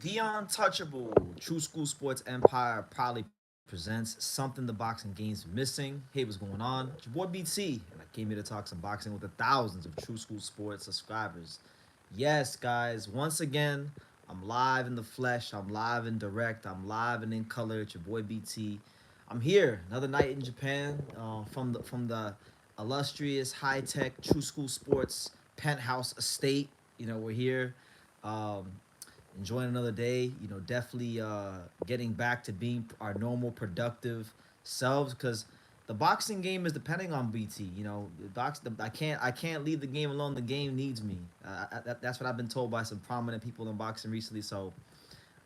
The Untouchable True School Sports Empire proudly presents something the boxing game's missing. Hey, what's going on? It's your boy BT, and I came here to talk some boxing with the thousands of True School Sports subscribers. Yes, guys, once again, I'm live in the flesh, I'm live and direct, I'm live and in color. It's your boy BT. I'm here another night in Japan from the illustrious high tech True School Sports penthouse estate. We're here. Um, Enjoying another day. Definitely getting back to being our normal productive selves because the boxing game is depending on BT. I can't leave the game alone. The game needs me. That's what I've been told by some prominent people in boxing recently. So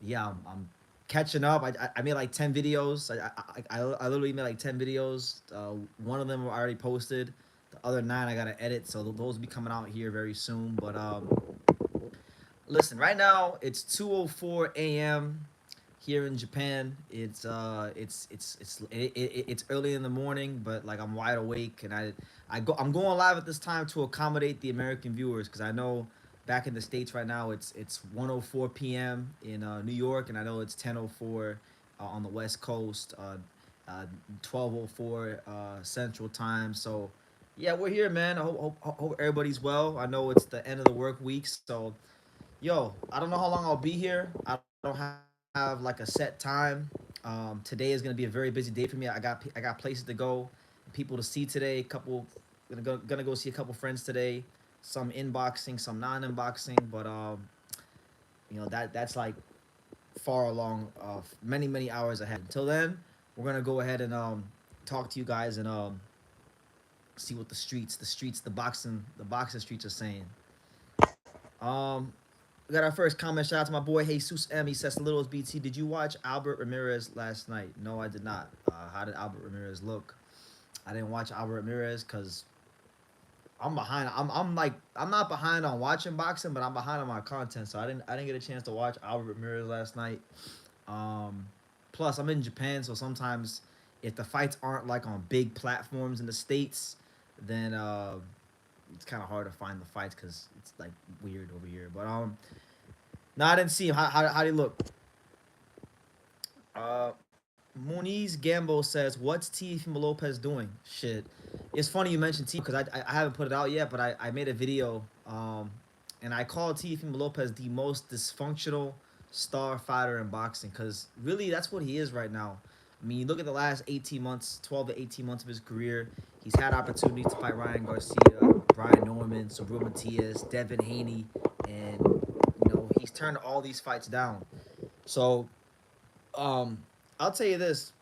yeah, I'm catching up. I made like 10 videos. I literally made like 10 videos. One of them were already posted. The other nine I gotta edit. So those will be coming out here very soon. But listen, right now it's 2:04 a.m. here in Japan. It's early in the morning, but like I'm wide awake, and I'm going live at this time to accommodate the American viewers because I know back in the states right now it's 1:04 p.m. in New York, and I know it's 10:04 on the West Coast, 12:04 Central Time. So yeah, we're here, man. I hope everybody's well. I know it's the end of the work week, so yo, I don't know how long I'll be here. I don't have like a set time. Today is gonna be a very busy day for me. I got places to go, people to see today. Gonna go see a couple friends today. Some inboxing, some non-inboxing, but that's like far along, many hours ahead. Until then, we're gonna go ahead and talk to you guys and see what the boxing streets are saying. Um, We got our first comment. Shout out to my boy Jesus M. He says, "Little BT, did you watch Albert Ramirez last night?" No, I did not. How did Albert Ramirez look? I didn't watch Albert Ramirez because I'm behind. I'm not behind on watching boxing, but I'm behind on my content. So I didn't get a chance to watch Albert Ramirez last night. Um, Plus I'm in Japan, so sometimes if the fights aren't like on big platforms in the states, then it's kind of hard to find the fights because it's like weird over here. But no, I didn't see him. How did he look? Muniz Gambo says, "What's Teofimo Lopez doing?" Shit, it's funny you mentioned T because I haven't put it out yet, but I made a video and I called Teofimo Lopez the most dysfunctional star fighter in boxing because really that's what he is right now. I mean, you look at the last 18 months, 12 to 18 months of his career. He's had opportunities to fight Ryan Garcia, Brian Norman, Subriel Matias, Devin Haney, and he's turned all these fights down. So um, I'll tell you this: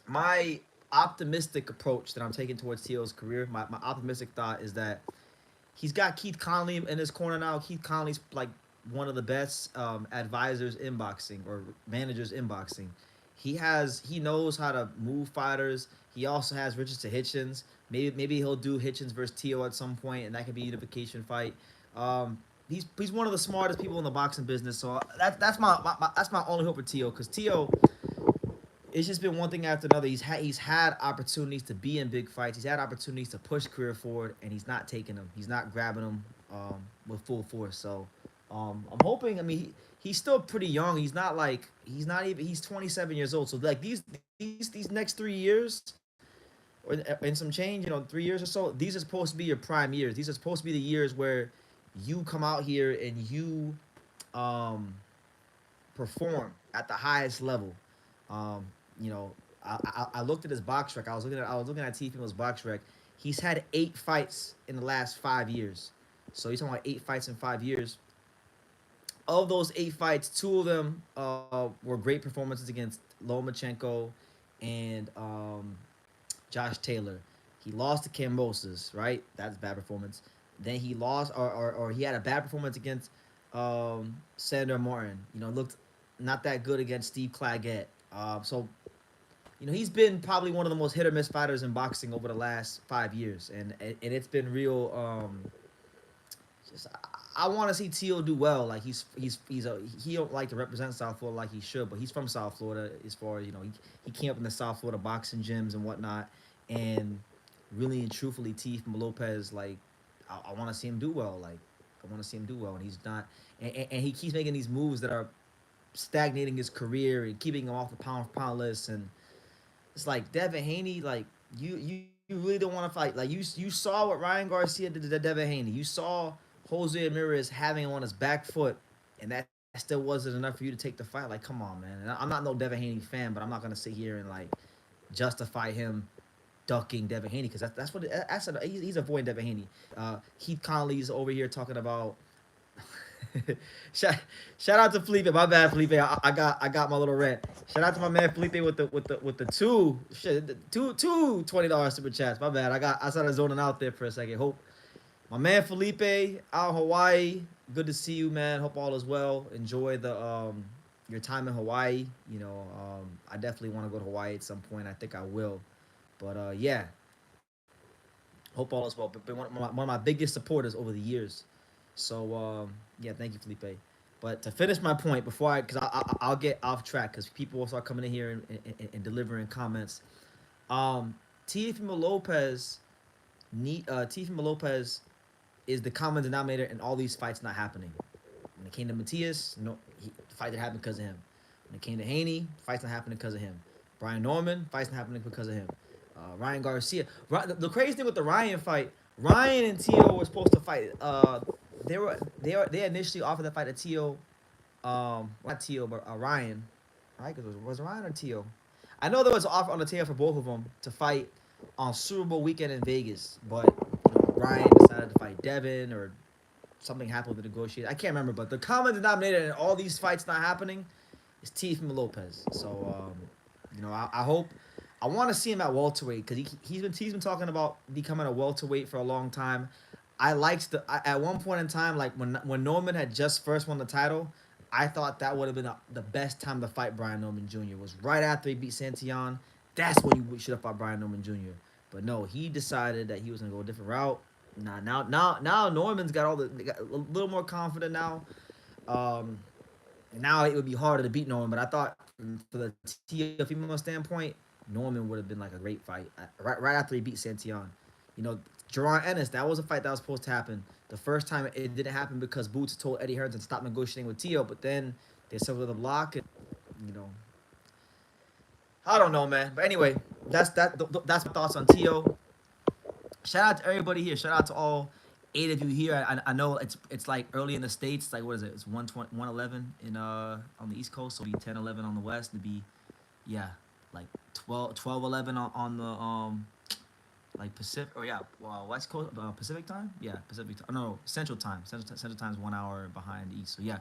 my optimistic approach that I'm taking towards Teal's career, my optimistic thought is that he's got Keith Conley in his corner now. Keith Conley's like one of the best advisors in boxing or managers in boxing. He knows how to move fighters. He also has Richardson Hitchens. Maybe he'll do Hitchens versus Tio at some point, and that could be a unification fight. He's one of the smartest people in the boxing business. So that's my only hope for Tio because Tio, it's just been one thing after another. He's had opportunities to be in big fights. He's had opportunities to push career forward, and he's not taking them. He's not grabbing them with full force. So I'm hoping. I mean, he's still pretty young. He's not even. He's 27 years old. So like these next 3 years or and some change, 3 years or so. These are supposed to be your prime years. These are supposed to be the years where you come out here and you um, perform at the highest level. Um, you know, I looked at his box rec. I was looking at Teofimo's box rec. He's had 8 fights in the last 5 years. So you're talking about 8 fights in 5 years. Of those 8 fights, two of them were great performances against Lomachenko and Josh Taylor. He lost to Cambosis, right? That's a bad performance. Then he lost, or he had a bad performance against Sandor Martin. Looked not that good against Steve Claggett. So he's been probably one of the most hit or miss fighters in boxing over the last 5 years, and it's been real. Just I want to see Teal do well. Like he don't like to represent South Florida like he should, but he's from South Florida. As far as he came up in the South Florida boxing gyms and whatnot, and really and truthfully, Teef Lopez, like I want to see him do well. Like I want to see him do well, and he's not. And he keeps making these moves that are stagnating his career and keeping him off the pound for pound list. And it's like Devin Haney, like you really don't want to fight. Like you saw what Ryan Garcia did to Devin Haney. You saw Jose Ramirez having him on his back foot, and that still wasn't enough for you to take the fight. Like, come on, man. And I'm not no Devin Haney fan, but I'm not gonna sit here and like justify him ducking Devin Haney because he's avoiding Devin Haney. Keith Conley's over here talking about shout, shout out to Felipe. My bad, Felipe. I got my little rant. Shout out to my man Felipe with the two $20 super chats. My bad. I started zoning out there for a second. Hope my man Felipe out in Hawaii. Good to see you, man. Hope all is well. Enjoy the your time in Hawaii. I definitely want to go to Hawaii at some point. I think I will. But yeah, hope all is well. But been one of my biggest supporters over the years. So yeah, thank you, Felipe. But to finish my point before because I'll get off track because people will start coming in here and delivering comments. Teofimo Lopez, Teofimo Lopez is the common denominator in all these fights not happening. When it came to Matias, no, the fight didn't happen because of him. When it came to Haney, fights not happening because of him. Brian Norman, fights not happening because of him. Ryan Garcia. The crazy thing with the Ryan fight, Ryan and Tio were supposed to fight. They initially offered the fight to Tio, not Tio, but Ryan, right? Because was Ryan or Tio? I know there was an offer on the table for both of them to fight on Super Bowl weekend in Vegas, but Ryan decided to fight Devin or something happened with the negotiation. I can't remember, but the common denominator in all these fights not happening is Teofimo Lopez. So I hope. I want to see him at welterweight because he's been talking about becoming a welterweight for a long time. At one point in time, like when Norman had just first won the title, I thought that would have been the best time to fight Brian Norman Jr. was right after he beat Santillan. That's when you should have fought Brian Norman Jr. But no, he decided that he was gonna go a different route. Now Norman's got got a little more confident now. Now it would be harder to beat Norman, but I thought for the female standpoint, Norman would have been like a great fight right after he beat Santillan. Jaron Ennis, that was a fight that was supposed to happen. The first time it didn't happen because Boots told Eddie Hearn to stop negotiating with Tio, but then they settled the block, and you know, I don't know, man. But anyway, that's my thoughts on Tio. Shout out to everybody here. Shout out to all 8 of you here. I know it's like early in the States. Like, what is it? It's 111 on the East Coast. So it'll be 10:11 on the West. It'll be, yeah, like 12:11 on the like Pacific. Oh yeah, West Coast Pacific time. Yeah, Pacific time. No, Central time. Central time is 1 hour behind the East. So yeah.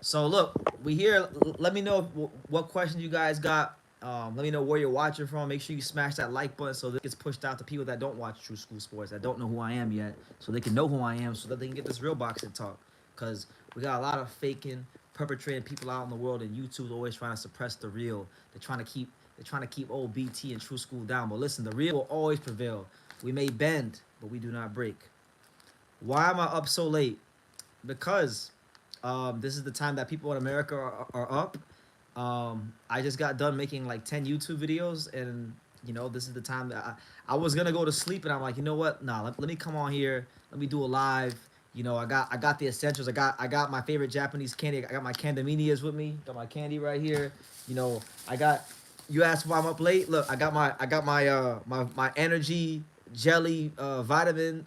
So look, we here. Let me know what questions you guys got. Let me know where you're watching from. Make sure you smash that like button so this gets pushed out to people that don't watch True School Sports, that don't know who I am yet, so they can know who I am, so that they can get this real boxing talk. Because we got a lot of faking, perpetrating people out in the world, and YouTube's always trying to suppress the real. They're trying to keep old BT and True School down. But listen, the real will always prevail. We may bend, but we do not break. Why am I up so late? Because this is the time that people in America are up. I just got done making like 10 YouTube videos, and this is the time that I was gonna go to sleep, and I'm like, you know what? Nah, let me come on here. Let me do a live. I got the essentials. I got my favorite Japanese candy. I got my Candaminias with me. Got my candy right here. I got. You asked why I'm up late. Look, I got my energy jelly vitamin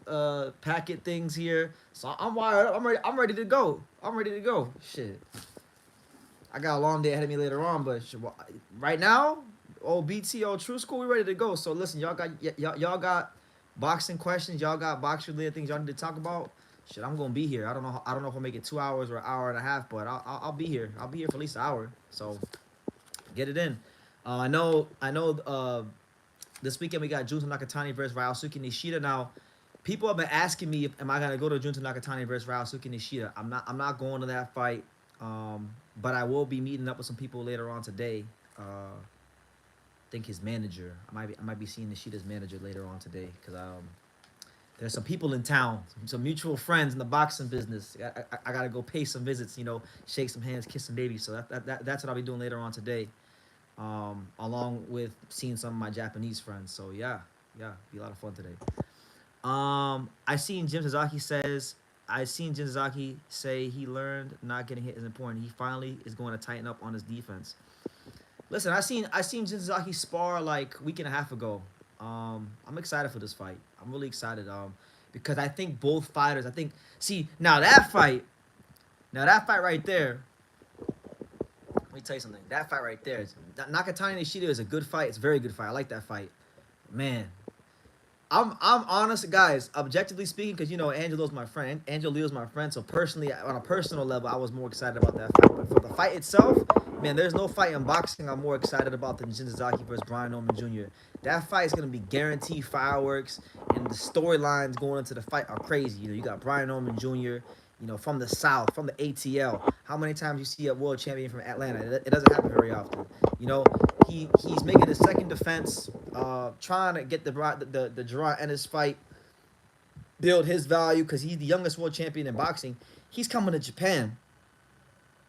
packet things here. So I'm wired up. I'm ready to go. Shit. I got a long day ahead of me later on, but right now, BTO True School, we ready to go. So listen, y'all got boxing questions, y'all got box related things y'all need to talk about. Shit, I'm gonna be here. I don't know if I'll make it 2 hours or an hour and a half, but I'll be here. I'll be here for at least an hour. So get it in. I know. This weekend we got Junta Nakatani versus Ryosuke Nishida. Now, people have been asking me, am I gonna go to Junta Nakatani versus Ryosuke Nishida? I'm not going to that fight. But I will be meeting up with some people later on today. I think his manager. I might be seeing Nishida's manager later on today because there's some people in town, some mutual friends in the boxing business. I gotta go pay some visits. Shake some hands, kiss some babies. So that's what I'll be doing later on today. Along with seeing some of my Japanese friends. So yeah, be a lot of fun today. I seen Jim Sasaki says I seen Jinzaki say he learned not getting hit is important. He finally is going to tighten up on his defense. Listen, I seen Jinzaki spar like a week and a half ago. I'm excited for this fight. I'm really excited. Because I think both fighters. I think see now that fight right there. Let me tell you something. That fight right there, Nakatani Nishida is a good fight. It's a very good fight. I like that fight. Man, I'm honest, guys. Objectively speaking, because you know Angelo's my friend, Angelo Leo's my friend. So personally, on a personal level, I was more excited about that fight. But for the fight itself, man, there's no fight in boxing I'm more excited about than Shinzaki versus Brian Norman Jr. That fight is gonna be guaranteed fireworks, and the storylines going into the fight are crazy. You know, you got Brian Norman Jr. You know, from the South, from the ATL. How many times you see a world champion from Atlanta? It doesn't happen very often. You know, he's making his second defense, trying to get the Gerard Ennis fight, build his value because he's the youngest world champion in boxing. He's coming to Japan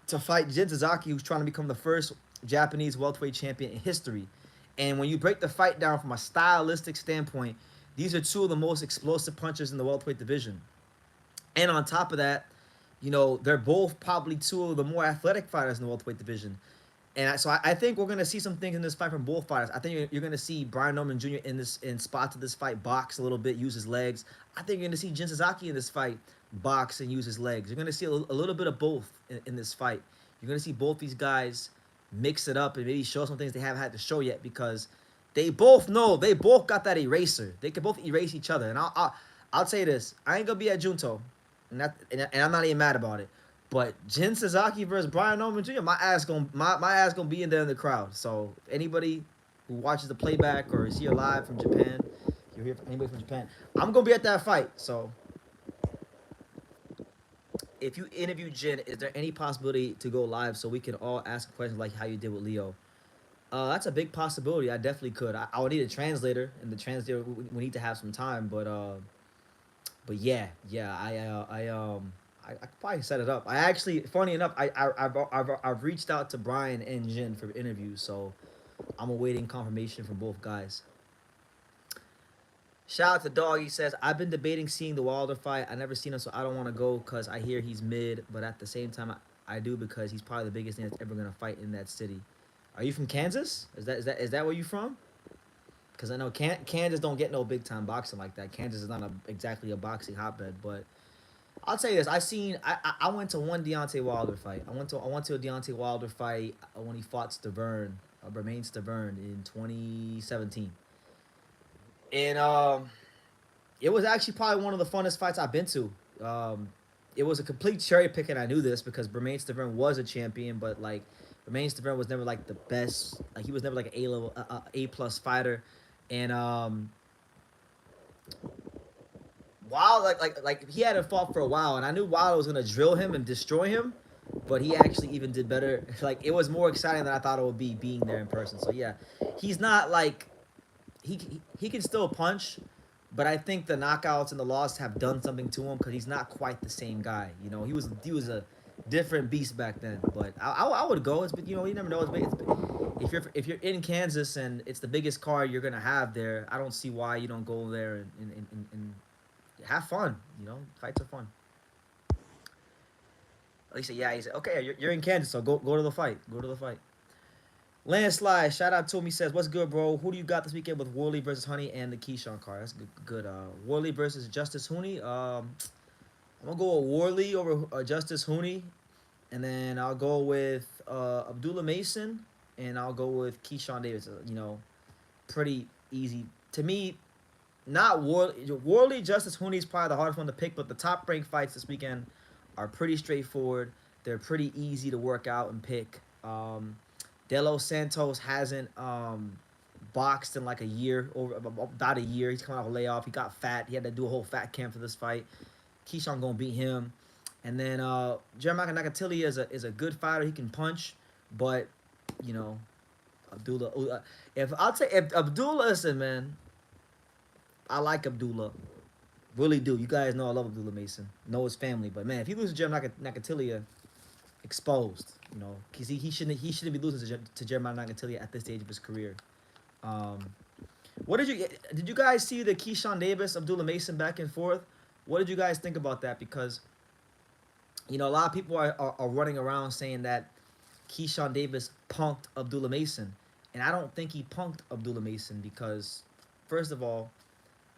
to fight Jin Sasaki, who's trying to become the first Japanese welterweight champion in history. And when you break the fight down from a stylistic standpoint, these are two of the most explosive punchers in the welterweight division. And on top of that, you know, they're both probably two of the more athletic fighters in the welterweight division. And so I think we're gonna see some things in this fight from both fighters. I think you're gonna see Brian Norman Jr. in spots of this fight box a little bit, use his legs. I think you're gonna see Jin Sasaki in this fight box and use his legs. You're gonna see a little bit of both in this fight. You're gonna see both these guys mix it up and maybe show some things they haven't had to show yet because they both know they both got that eraser. They can both erase each other. And I'll tell you this: I ain't gonna be at Junto, and I'm not even mad about it. But Jin Sasaki versus Brian Norman Jr., my ass gonna be in there in the crowd. So anybody who watches the playback or is here live from Japan, you're here from anybody from Japan, I'm gonna be at that fight. So if you interview Jin, is there any possibility to go live so we can all ask questions like how you did with Leo? That's a big possibility. I definitely could. I would need a translator, and the translator we need to have some time. But yeah, I could probably set it up. I actually, funny enough, I've reached out to Brian and Jin for interviews, so I'm awaiting confirmation from both guys. Shout out to Dog. He says, I've been debating seeing the Wilder fight. I never seen him, so I don't want to go because I hear he's mid, but at the same time, I do because he's probably the biggest thing that's ever gonna fight in that city. Are you from Kansas? Is that where you from? Because I know Kansas don't get no big time boxing like that. Kansas is not exactly a boxing hotbed, but I'll tell you this: I went to one Deontay Wilder fight. I went to a Deontay Wilder fight when he fought Stavern, Bermain Stavern in 2017, and it was actually probably one of the funnest fights I've been to. It was a complete cherry pick, and I knew this because Bermain Stavern was a champion, but like Bermain Stavern was never like the best. Like he was never like an A level, A plus fighter, and Wild like he hadn't fought for a while, and I knew Wild was gonna drill him and destroy him, but he actually even did better. Like it was more exciting than I thought it would be being there in person. So yeah, he's not like he can still punch, but I think the knockouts and the loss have done something to him because he's not quite the same guy. You know, he was a different beast back then. But I would go. It's you know you never know. If you're in Kansas and it's the biggest card you're gonna have there, I don't see why you don't go there and have fun. You know, fights are fun. He said, yeah. He said, okay, you're in Kansas, so go to the fight. Go to the fight. Landslide, shout out to him. He says, what's good, bro? Who do you got this weekend with Worley versus Honey and the Keyshawn card? That's good. Worley versus Justice Hooney. I'm gonna go with Worley over Justice Hooney, and then I'll go with Abdullah Mason, and I'll go with Keyshawn Davis. You know, pretty easy to me. Not Worley Justice Hooney is probably the hardest one to pick, but the top ranked fights this weekend are pretty straightforward. They're pretty easy to work out and pick. De Los Santos hasn't boxed in like a year, over about a year. He's coming off a layoff. He got fat. He had to do a whole fat camp for this fight. Keyshawn gonna beat him. And then Jeremiah Nakatilli is a good fighter. He can punch, but you know, Abdullah. If Abdullah, listen, man. I like Abdullah. Really do. You guys know I love Abdullah Mason. Know his family. But, man, if he loses to Jeremiah Nakatillia, exposed, you know. Because he shouldn't be losing to Jeremiah Nakatillia at this stage of his career. What did you guys see the Keyshawn Davis, Abdullah Mason back and forth? What did you guys think about that? Because A lot of people are running around saying that Keyshawn Davis punked Abdullah Mason, and I don't think he punked Abdullah Mason because, first of all,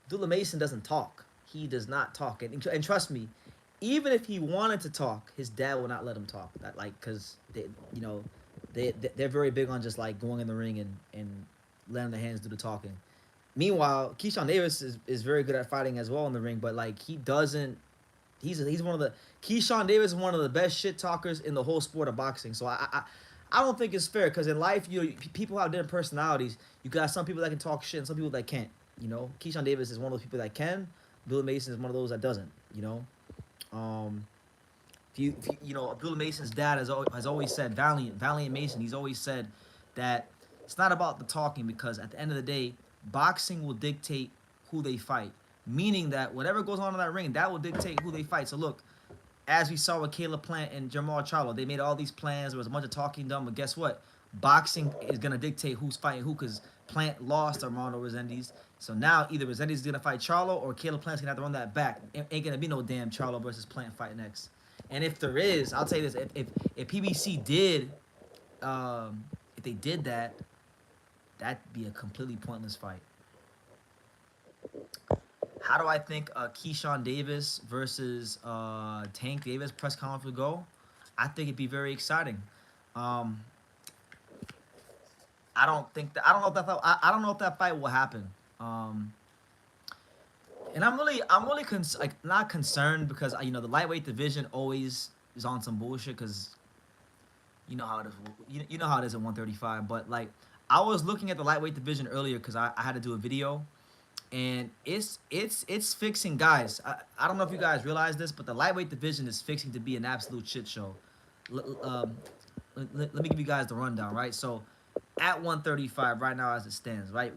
Abdullah Mason doesn't talk. He does not talk, and trust me, even if he wanted to talk, his dad will not let him talk. That like because you know, they're very big on just like going in the ring and letting the hands do the talking. Meanwhile, Keyshawn Davis is very good at fighting as well in the ring, but like he doesn't. He's one of the Keyshawn Davis is one of the best shit talkers in the whole sport of boxing. So I don't think it's fair because in life people have different personalities. You got some people that can talk shit and some people that can't. Keyshawn Davis is one of those people that can. Bill Mason is one of those that doesn't. Um, Abdullah Mason's dad has always said, Valiant Mason, he's always said that it's not about the talking because at the end of the day, boxing will dictate who they fight. Meaning that whatever goes on in that ring, that will dictate who they fight. So look, as we saw with Caleb Plant and Jermall Charlo, they made all these plans. There was a bunch of talking done, but guess what? Boxing is gonna dictate who's fighting who because Plant lost Armando Resendiz. So now either Resendiz is gonna fight Charlo or Caleb Plant's gonna have to run that back. Ain't gonna be no damn Charlo versus Plant fight next. And if there is, I'll tell you this: if PBC did, if they did that, that'd be a completely pointless fight. How do I think Keyshawn Davis versus Tank Davis press conference would go? I think it'd be very exciting. Um, I don't think that I don't know if I don't know if that fight will happen. Um, and I'm really like not concerned because the lightweight division always is on some bullshit because you know how it is. You know how it is at 135. But like I was looking at the lightweight division earlier because I had to do a video, and it's fixing, guys. I don't know if you guys realize this, but the lightweight division is fixing to be an absolute shit show. Let me give you guys the rundown, right? So at 135 right now as it stands, right?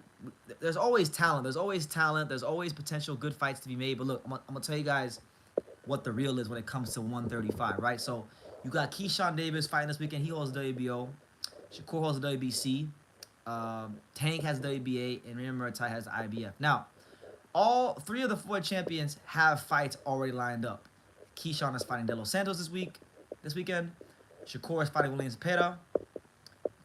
There's always talent. There's always talent. There's always potential good fights to be made. But look, I'm gonna tell you guys what the real is when it comes to 135, right? So you got Keyshawn Davis fighting this weekend. He holds the WBO. Shakur holds the WBC. Tank has the WBA, and Ryan Muratai has the IBF. Now, all three of the four champions have fights already lined up. Keyshawn is fighting De Los Santos this weekend. Shakur is fighting William Zepeda.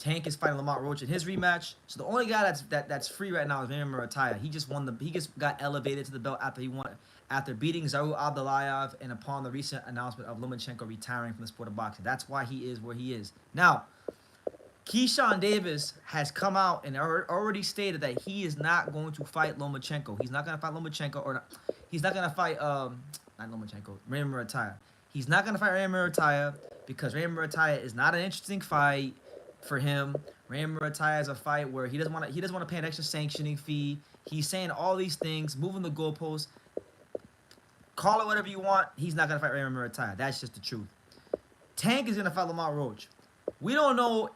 Tank is fighting Lamont Roach in his rematch. So the only guy that's free right now is Ryan Muratai. He just got elevated to the belt after beating Zaru Abdullayev and upon the recent announcement of Lomachenko retiring from the sport of boxing. That's why he is where he is. Now, Keyshawn Davis has come out and already stated that he is not going to fight Lomachenko. He's not going to fight Lomachenko he's not going to fight not Lomachenko, Ryan Muratai. He's not going to fight Ryan Muratai because Ryan Muratai is not an interesting fight for him. Ryan Muratai has a fight where he doesn't want to pay an extra sanctioning fee. He's saying all these things, moving the goalposts. Call it whatever you want. He's not going to fight Ryan Muratai. That's just the truth. Tank is going to fight Lamont Roach. We don't know,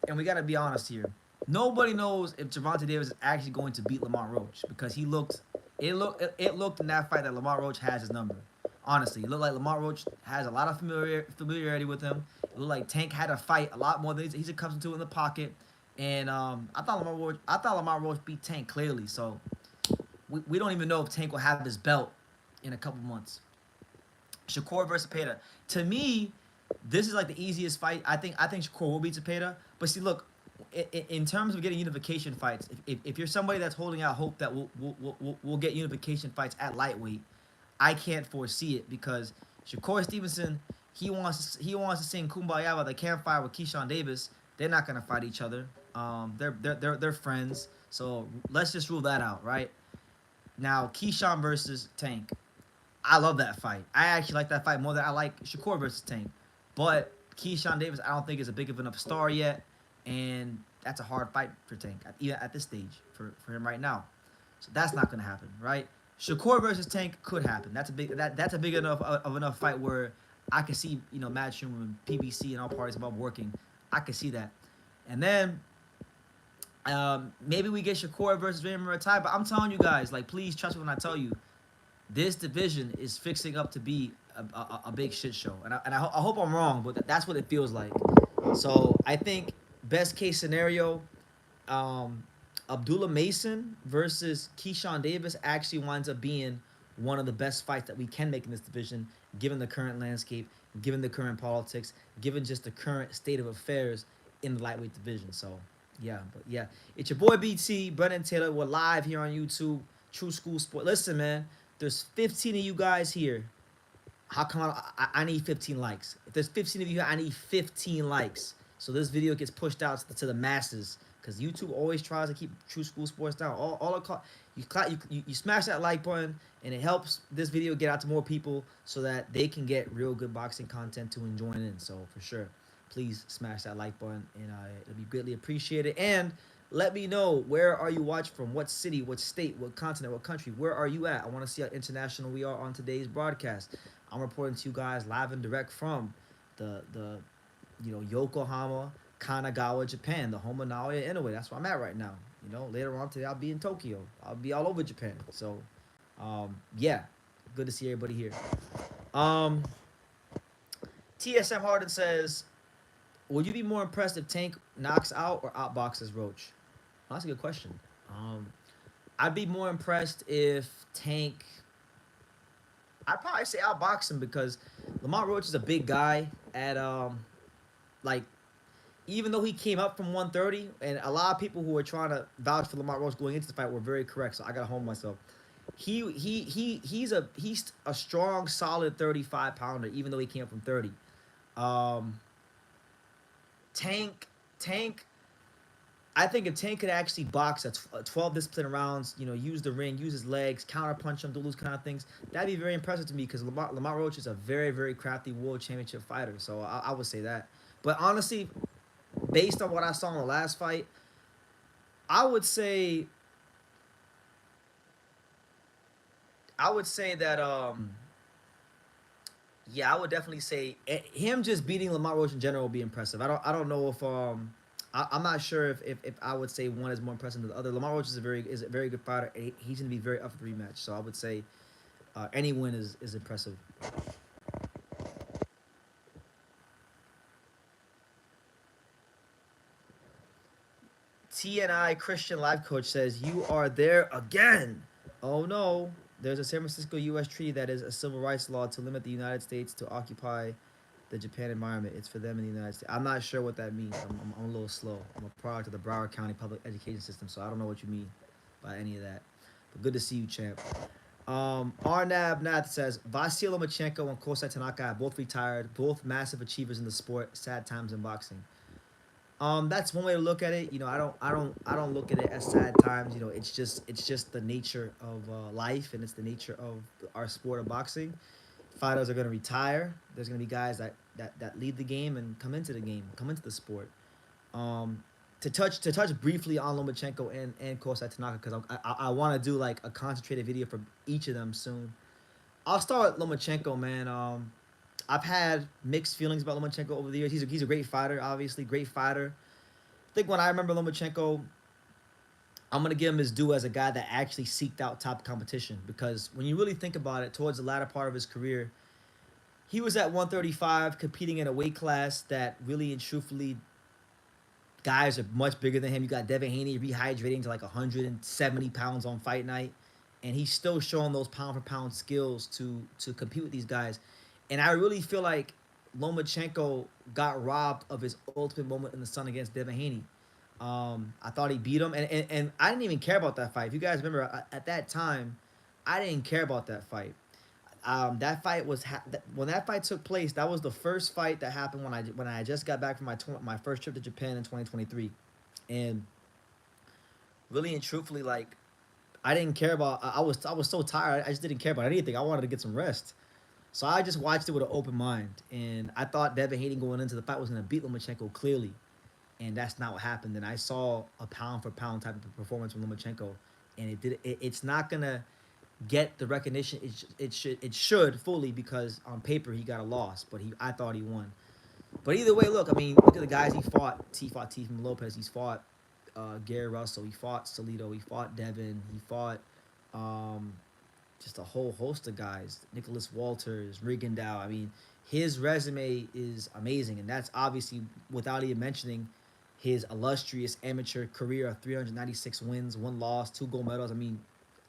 and we got to be honest here. Nobody knows if Gervonta Davis is actually going to beat Lamont Roach because it looked in that fight that Lamont Roach has his number. Honestly, it looked like Lamont Roach has a lot of familiarity with him. It looked like Tank had to fight a lot more than he's accustomed to in the pocket. And I thought Lamont Roach beat Tank clearly. So we don't even know if Tank will have his belt in a couple months. Shakur versus Zepeda. To me, this is like the easiest fight. I think Shakur will beat Zepeda. But see, look, in terms of getting unification fights, if you're somebody that's holding out hope that we'll get unification fights at lightweight, I can't foresee it because Shakur Stevenson, he wants to sing Kumbaya by the campfire with Keyshawn Davis. They're not gonna fight each other. They're friends. So let's just rule that out, right? Now Keyshawn versus Tank. I love that fight. I actually like that fight more than I like Shakur versus Tank. But Keyshawn Davis, I don't think is a big enough star yet, and that's a hard fight for Tank, even at this stage for him right now. So that's not gonna happen, right? Shakur versus Tank could happen. That's a big enough of enough fight where I can see Matt Schumer and PBC and all parties above working. I can see that, and then maybe we get Shakur versus Ryan Muratai. But I'm telling you guys, like, please trust me when I tell you, this division is fixing up to be a big shit show, and I hope I'm wrong, but that's what it feels like. So I think best case scenario, Abdullah Mason versus Keyshawn Davis actually winds up being one of the best fights that we can make in this division, given the current landscape, given the current politics, given just the current state of affairs in the lightweight division. So, yeah, but yeah, it's your boy BT, Brennan Taylor. We're live here on YouTube, True School Sport. Listen, man, there's 15 of you guys here. How come I need 15 likes? If there's 15 of you here, I need 15 likes. So this video gets pushed out to the masses. Because YouTube always tries to keep True School Sports down. All it costs, you smash that like button, and it helps this video get out to more people so that they can get real good boxing content to enjoy in. So for sure, please smash that like button, and it'll be greatly appreciated. And let me know, where are you watching from? What city, what state, what continent, what country? Where are you at? I want to see how international we are on today's broadcast. I'm reporting to you guys live and direct from the Yokohama, Kanagawa, Japan, the home of Naoya Inoue. That's where I'm at right now. Later on today I'll be in Tokyo. I'll be all over Japan. So, yeah, good to see everybody here. TSM Harden says, "Would you be more impressed if Tank knocks out or outboxes Roach?" Well, that's a good question. I'd be more impressed if Tank. I'd probably say outbox him because Lamont Roach is a big guy at like, even though he came up from 130, and a lot of people who were trying to vouch for Lamont Roach going into the fight were very correct. So I gotta hold myself. He's a strong, solid 35 pounder, even though he came up from 30. Tank. I think if Tank could actually box at 12 disciplined rounds, use the ring, use his legs, counter punch him, do those kind of things, that'd be very impressive to me because Lamont Roach is a very, very crafty world championship fighter. So I would say that. But honestly, based on what I saw in the last fight, I would say that yeah, I would definitely say him just beating Lamont Roach in general would be impressive. I don't know if I'm not sure if I would say one is more impressive than the other. Lamont Roach is a very good fighter. He's going to be very up for the rematch. So I would say any win is impressive. TNI Christian Life Coach says, "You are there again." Oh no. There's a San Francisco U.S. treaty that is a civil rights law to limit the United States to occupy the Japan environment. It's for them in the United States. I'm not sure what that means. I'm a little slow. I'm a product of the Broward County public education system, so I don't know what you mean by any of that. But good to see you, champ. Arnab Nath says, "Vasyl Lomachenko and Kosai Tanaka have both retired, both massive achievers in the sport. Sad times in boxing." That's one way to look at it. I don't look at it as sad times. It's just the nature of life, and it's the nature of our sport of boxing. Fighters are going to retire. There's going to be guys that lead the game and come into the game, come into the sport. To touch briefly on Lomachenko and Kosai Tanaka, because I want to do like a concentrated video for each of them soon. I'll start with Lomachenko, man. I've had mixed feelings about Lomachenko over the years. He's a great fighter, obviously, great fighter. I think when I remember Lomachenko, I'm gonna give him his due as a guy that actually seeked out top competition. Because when you really think about it, towards the latter part of his career, he was at 135, competing in a weight class that really and truthfully, guys are much bigger than him. You got Devin Haney rehydrating to like 170 pounds on fight night, and he's still showing those pound for pound skills to compete with these guys. And I really feel like Lomachenko got robbed of his ultimate moment in the sun against Devin Haney. I thought he beat him, and I didn't even care about that fight. If you guys remember, at that time, I didn't care about that fight. That fight was when that fight took place. That was the first fight that happened when I just got back from my first trip to Japan in 2023, and really and truthfully, like, I didn't care about. I was so tired. I just didn't care about anything. I wanted to get some rest. So I just watched it with an open mind, and I thought Devin Haney going into the fight was going to beat Lomachenko clearly, and that's not what happened. And I saw a pound for pound type of performance from Lomachenko, and it's not gonna get the recognition it should fully, because on paper he got a loss, but I thought he won. But either way, look, I mean, look at the guys he fought. He fought Teofimo Lopez. He's fought Gary Russell. He fought Salido. He fought Devin. He fought um, just a whole host of guys. Nicholas Walters, Rigondeaux. I mean, his resume is amazing, and that's obviously without even mentioning his illustrious amateur career of 396 wins, one loss, two gold medals. I mean,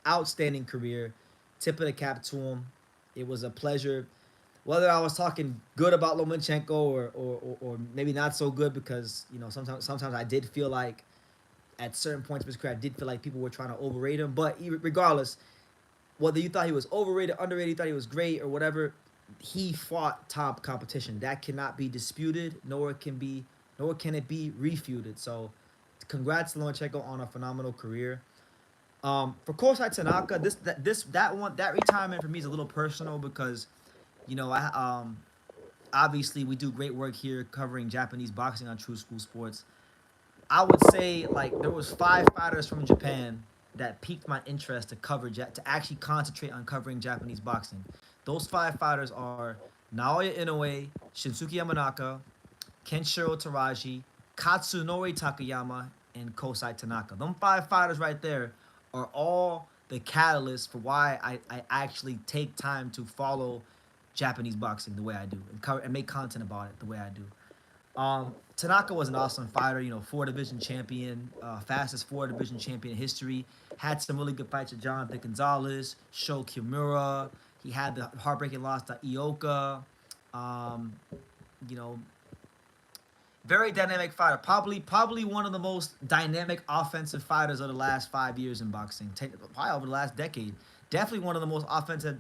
outstanding career. Tip of the cap to him. It was a pleasure. whether I was talking good about Lomachenko or maybe not so good because sometimes I did feel like at certain points of his career I did feel like people were trying to overrate him. But regardless, whether you thought he was overrated, underrated, you thought he was great or whatever, he fought top competition. That cannot be disputed, nor can it be refuted. So, congrats to Lomachenko on a phenomenal career. For Kosai Tanaka, that retirement for me is a little personal because, I obviously we do great work here covering Japanese boxing on True School Sports. I would say like there was 5 fighters from Japan that piqued my interest to to actually concentrate on covering Japanese boxing. Those 5 fighters are Naoya Inoue, Shinsuke Yamanaka, Kenshiro Taraji, Katsunori Takayama, and Kosai Tanaka. Them 5 fighters right there are all the catalyst for why I actually take time to follow Japanese boxing the way I do and make content about it the way I do. Tanaka was an awesome fighter, 4 division champion, fastest 4 division champion in history. Had some really good fights with Jonathan Gonzalez, Sho Kimura. He had the heartbreaking loss to Ioka. Um, you know, very dynamic fighter. Probably one of the most dynamic offensive fighters of the last 5 years in boxing. Probably over the last decade. Definitely one of the most offensive,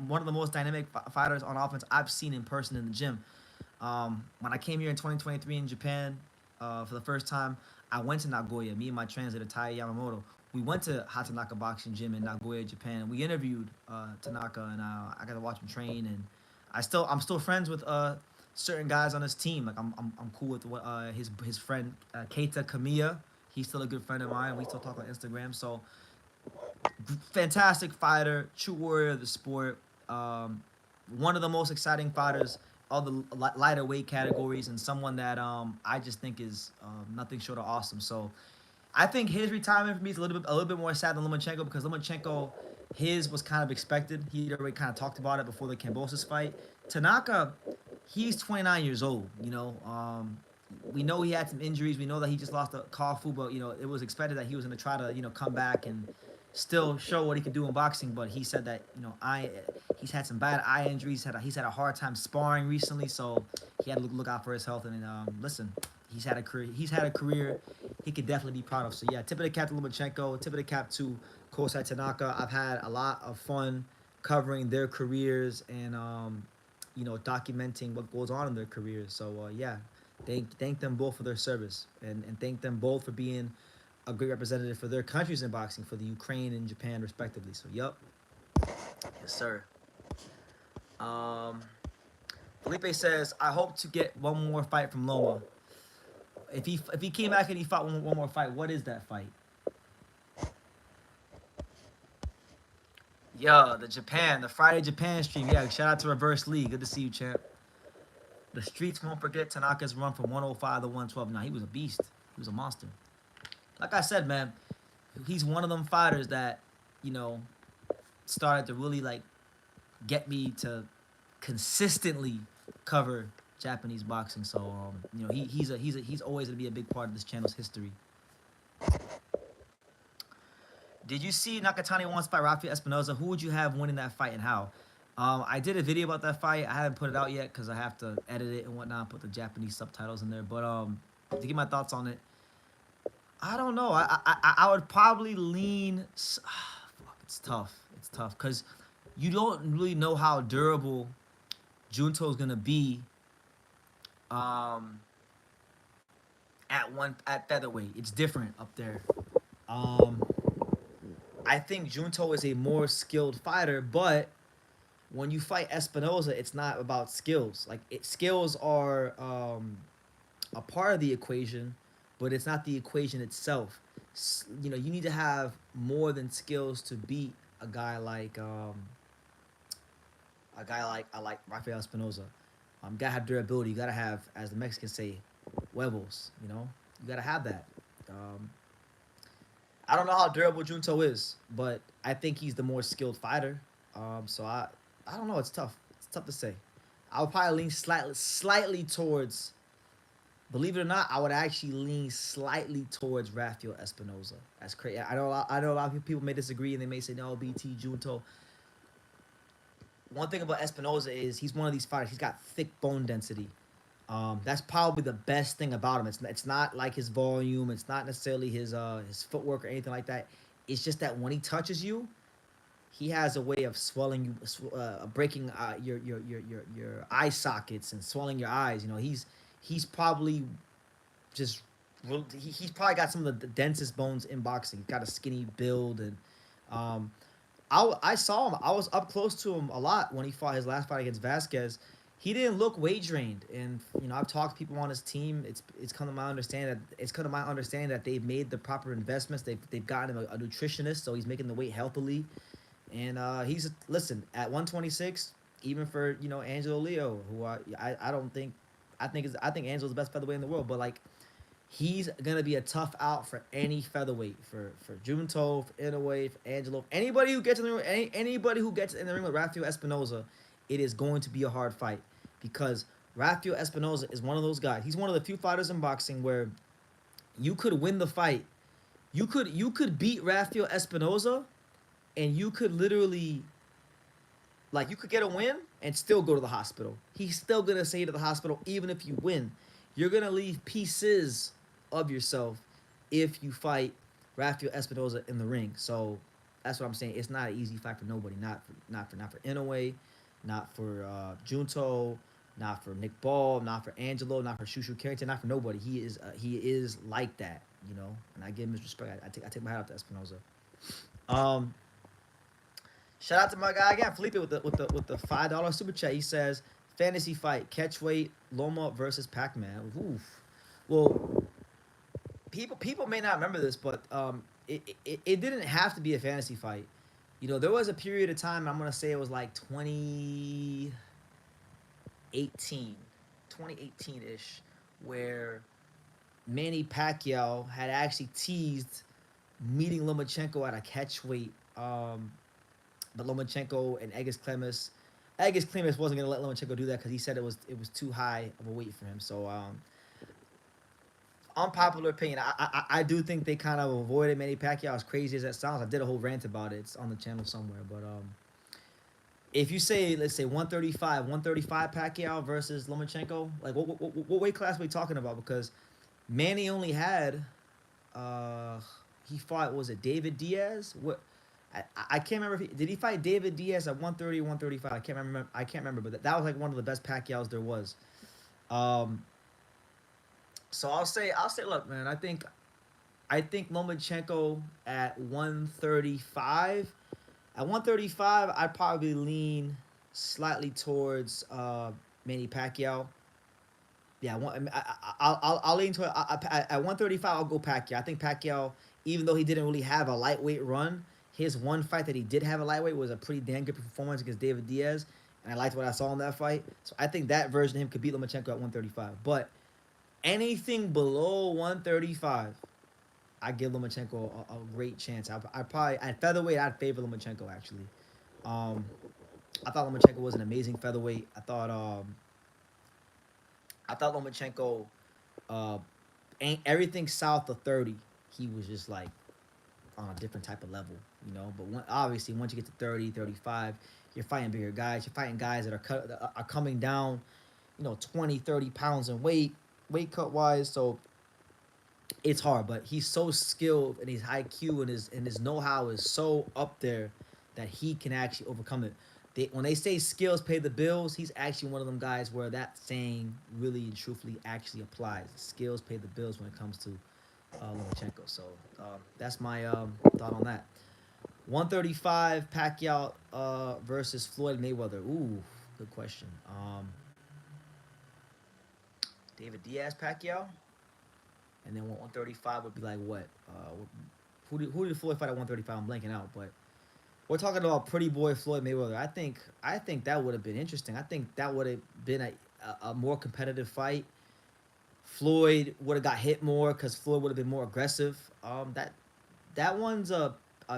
one of the most dynamic fighters on offense I've seen in person in the gym. When I came here in 2023 in Japan for the first time, I went to Nagoya. Me and my translator Tai Yamamoto. We went to Hatanaka Boxing Gym in Nagoya, Japan. We interviewed Tanaka, and I got to watch him train. And I'm still friends with certain guys on his team. Like I'm cool with his friend Keita Kamiya. He's still a good friend of mine. We still talk on Instagram. So fantastic fighter, true warrior of the sport. One of the most exciting fighters of the lighter weight categories, and someone that I just think is nothing short of awesome. So I think his retirement for me is a little bit more sad than Lomachenko because Lomachenko, his was kind of expected. He already kind of talked about it before the Kambosos fight. Tanaka, he's 29 years old. We know he had some injuries. We know that he just lost a Kofu, but it was expected that he was going to try to come back and still show what he could do in boxing. But he said that he's had some bad eye injuries. He's had a hard time sparring recently, so he had to look out for his health. And listen, he's had a career. He's had a career he could definitely be proud of. So yeah, tip of the cap to Lomachenko. Tip of the cap to Kosai Tanaka. I've had a lot of fun covering their careers and documenting what goes on in their careers. So yeah, thank them both for their service and thank them both for being a great representative for their countries in boxing, for the Ukraine and Japan respectively. So yep, yes sir. Um, Felipe says, I hope to get one more fight from Loma. If he came back and he fought one more fight, what is that fight? Yeah, the Friday Japan stream. Yeah, shout out to Reverse League. Good to see you, champ. The streets won't forget Tanaka's run from 105 to 112. Now, he was a beast. He was a monster. Like I said, man, he's one of them fighters that, you know, started to really like get me to consistently cover Japanese boxing. So, he's always gonna be a big part of this channel's history. Did you see Nakatani once fight Rafael Espinoza? Who would you have winning that fight and how? I did a video about that fight. I haven't put it out yet because I have to edit it and whatnot, put the Japanese subtitles in there. But to get my thoughts on it, I don't know. I would probably lean. Fuck, it's tough. It's tough because you don't really know how durable Junto is gonna be. Um, at featherweight, it's different up there. Um, I think Junto is a more skilled fighter, but when you fight Espinoza, it's not about skills. Skills are a part of the equation, but it's not the equation itself. You need to have more than skills to beat a guy like I like Rafael Espinoza. You gotta have durability. You gotta have, as the Mexicans say, huevos. You gotta have that. Um, I don't know how durable Junto is, but I think he's the more skilled fighter. So I don't know. It's tough. It's tough to say. I would probably lean slightly towards. Believe it or not, I would actually lean slightly towards Rafael Espinoza. That's crazy. I know a lot of people may disagree and they may say no, BT Junto. one thing about Espinoza is he's one of these fighters. He's got thick bone density. That's probably the best thing about him. It's not like his volume. It's not necessarily his footwork or anything like that. It's just that when he touches you, he has a way of swelling you, breaking your eye sockets and swelling your eyes. You know, he's probably just he's probably got some of the densest bones in boxing. He's got a skinny build, and um, I saw him. I was up close to him a lot when he fought his last fight against Vasquez. He didn't look weight drained, and you know I've talked to people on his team. It's come to my understanding that they've made the proper investments. They've gotten him a nutritionist, so he's making the weight healthily. And he's listen at 126, even for Angelo Leo, who I don't think I think Angelo's the best featherweight in the world, but like he's gonna be a tough out for any featherweight for Junto, for Inoue, for Angelo, anybody who gets in the ring, anybody who gets in the ring with Rafael Espinoza, it is going to be a hard fight because Rafael Espinoza is one of those guys. He's one of the few fighters in boxing where you could win the fight. You could beat Rafael Espinoza and you could literally like you could get a win and still go to the hospital. He's still gonna say to the hospital, even if you win, you're gonna leave pieces of yourself if you fight Rafael Espinoza in the ring. So that's what I'm saying. It's not an easy fight for nobody. Not for Inoue, not for Junto, not for Nick Ball, not for Angelo, not for Shushu Carrington, not for nobody. He is like that, and I give him his respect. I take my hat off to Espinoza. Um, Shout out to my guy again, Felipe, with the $5 super chat. He says, "Fantasy fight, catchweight, Loma versus Pac-Man." Oof. Well, people may not remember this, but it didn't have to be a fantasy fight. There was a period of time. I'm gonna say it was like 2018, 2018 ish, where Manny Pacquiao had actually teased meeting Lomachenko at a catchweight. But Lomachenko and Egis Clemus wasn't gonna let Lomachenko do that because he said it was too high of a weight for him. So unpopular opinion, I do think they kind of avoided Manny Pacquiao. As crazy as that sounds, I did a whole rant about it. It's on the channel somewhere. But if you say, let's say 135 Pacquiao versus Lomachenko, like what weight class are we talking about? Because Manny only had he fought, was it David Diaz? I can't remember if did he fight David Diaz at 130 or 135. I can't remember, but that was like one of the best Pacquiaos there was. Um, so I'll say look, man, I think Lomachenko at 135. At 135, I'd probably lean slightly towards Manny Pacquiao. Yeah, I'll lean to it. At 135, I'll go Pacquiao. I think Pacquiao, even though he didn't really have a lightweight run, his one fight that he did have a lightweight was a pretty damn good performance against David Diaz, and I liked what I saw in that fight. So I think that version of him could beat Lomachenko at 135. But anything below 135, I give Lomachenko a great chance. I probably at featherweight, I'd favor Lomachenko actually. Um, I thought Lomachenko was an amazing featherweight. I thought Lomachenko, uh, ain't everything south of 30, he was just like on a different type of level. But obviously, once you get to 30, 35, you're fighting bigger guys. You're fighting guys that are coming down, 20, 30 pounds in weight cut wise. So it's hard, but he's so skilled and his IQ and his know how is so up there that he can actually overcome it. When they say skills pay the bills, he's actually one of them guys where that saying really and truthfully actually applies. Skills pay the bills when it comes to Lomachenko. So that's my thought on that. 135 Pacquiao versus Floyd Mayweather. Ooh, good question. David Diaz Pacquiao, and then 135 would be like what? Who did Floyd fight at 135? I'm blanking out, but we're talking about pretty boy Floyd Mayweather. I think that would have been interesting. I think that would have been a more competitive fight. Floyd would have got hit more because Floyd would have been more aggressive. That one's a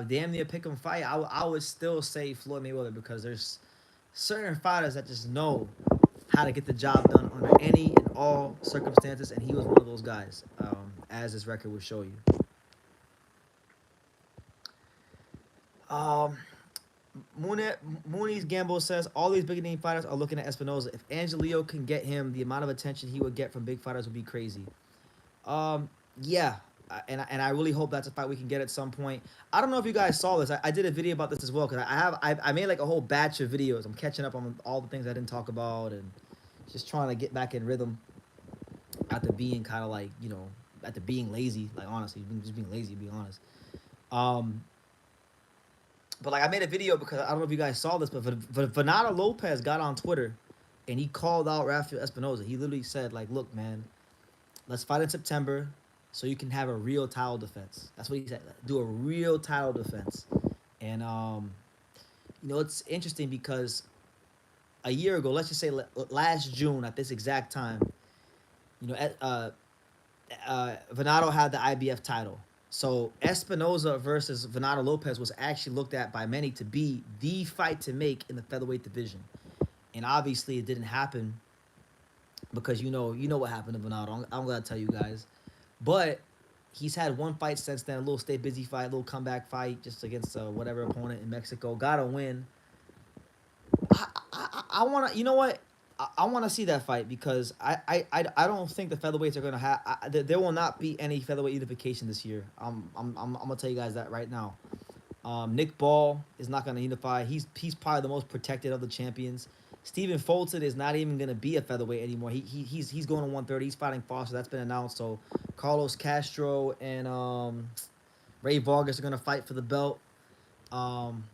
damn near pick 'em fight. I would still say Floyd Mayweather because there's certain fighters that just know how to get the job done under any and all circumstances, and he was one of those guys, as his record would show you. Um, Mooney, Mooney's Gamble says all these big name fighters are looking at Espinoza. If Angelio can get him, the amount of attention he would get from big fighters would be crazy. Um, yeah, and I really hope that's a fight we can get at some point. I don't know if you guys saw this. I did a video about this as well because I made like a whole batch of videos. I'm catching up on all the things I didn't talk about and just trying to get back in rhythm after being kind of like after being lazy. Like honestly, just being lazy. To be honest. Um, but like I made a video because I don't know if you guys saw this, but Venado Lopez got on Twitter and he called out Rafael Espinoza. He literally said like, "Look, man, let's fight in September so you can have a real title defense." That's what he said. Do a real title defense. And it's interesting because a year ago, let's just say last June at this exact time, you know, Venado had the IBF title. So Espinoza versus Venado Lopez was actually looked at by many to be the fight to make in the featherweight division. And obviously it didn't happen because you know what happened to Venado. I'm gonna tell you guys. But he's had one fight since then, a little stay busy fight, a little comeback fight, just against whatever opponent in Mexico. Got to win. I want to, you know what? I want to see that fight because I don't think the featherweights are gonna have. There will not be any featherweight unification this year. I'm gonna tell you guys that right now. Nick Ball is not gonna unify. He's probably the most protected of the champions. Stephen Fulton is not even gonna be a featherweight anymore. He's going to 130. He's fighting Foster. That's been announced. So Carlos Castro and Ray Vargas are gonna fight for the belt. Um,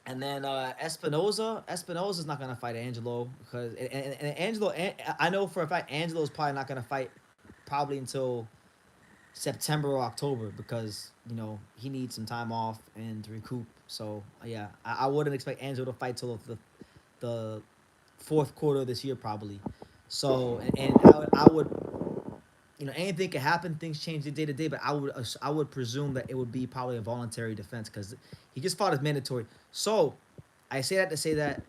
and then Espinoza's not gonna fight Angelo because and Angelo, I know for a fact Angelo's probably not gonna fight probably until September or October because he needs some time off and to recoup. So yeah, I wouldn't expect Angelo to fight till the fourth quarter of this year probably. So and I would anything can happen. Things change day to day, but I would presume that it would be probably a voluntary defense because he just fought as mandatory. So I say that to say that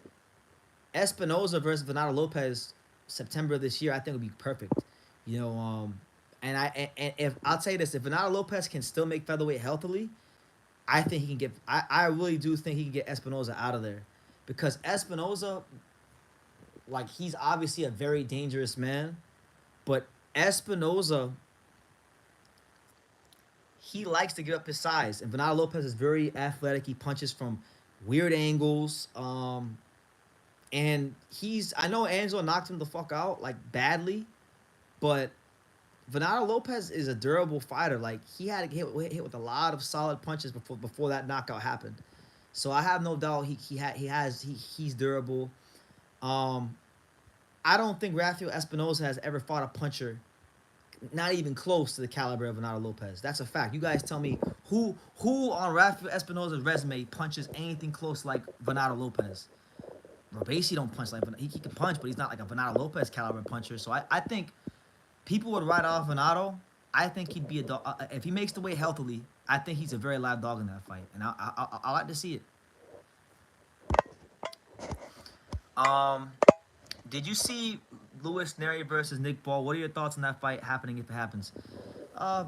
Espinoza versus Venado Lopez September of this year I think would be perfect. You know, and and if I'll tell you this, if Venado Lopez can still make featherweight healthily, I think he can get. I really do think he can get Espinoza out of there, because Espinoza, like he's obviously a very dangerous man, but Espinoza, he likes to give up his size, and Venado Lopez is very athletic. He punches from weird angles. And I know Angelo knocked him the fuck out like badly, but Venado Lopez is a durable fighter. Like he had to hit with a lot of solid punches before that knockout happened. So I have no doubt he's durable. Um, I don't think Rafael Espinoza has ever fought a puncher not even close to the caliber of Venado Lopez. That's a fact. You guys tell me who on Rafael Espinoza's resume punches anything close like Venado Lopez. Robesi don't punch like he can punch, but he's not like a Venado Lopez caliber puncher. So I think people would write off Venado. I think he'd be a dog if he makes the weight healthily. I think he's a very live dog in that fight, and I like to see it. Um, did you see Luis Neri versus Nick Ball? What are your thoughts on that fight happening if it happens? Uh,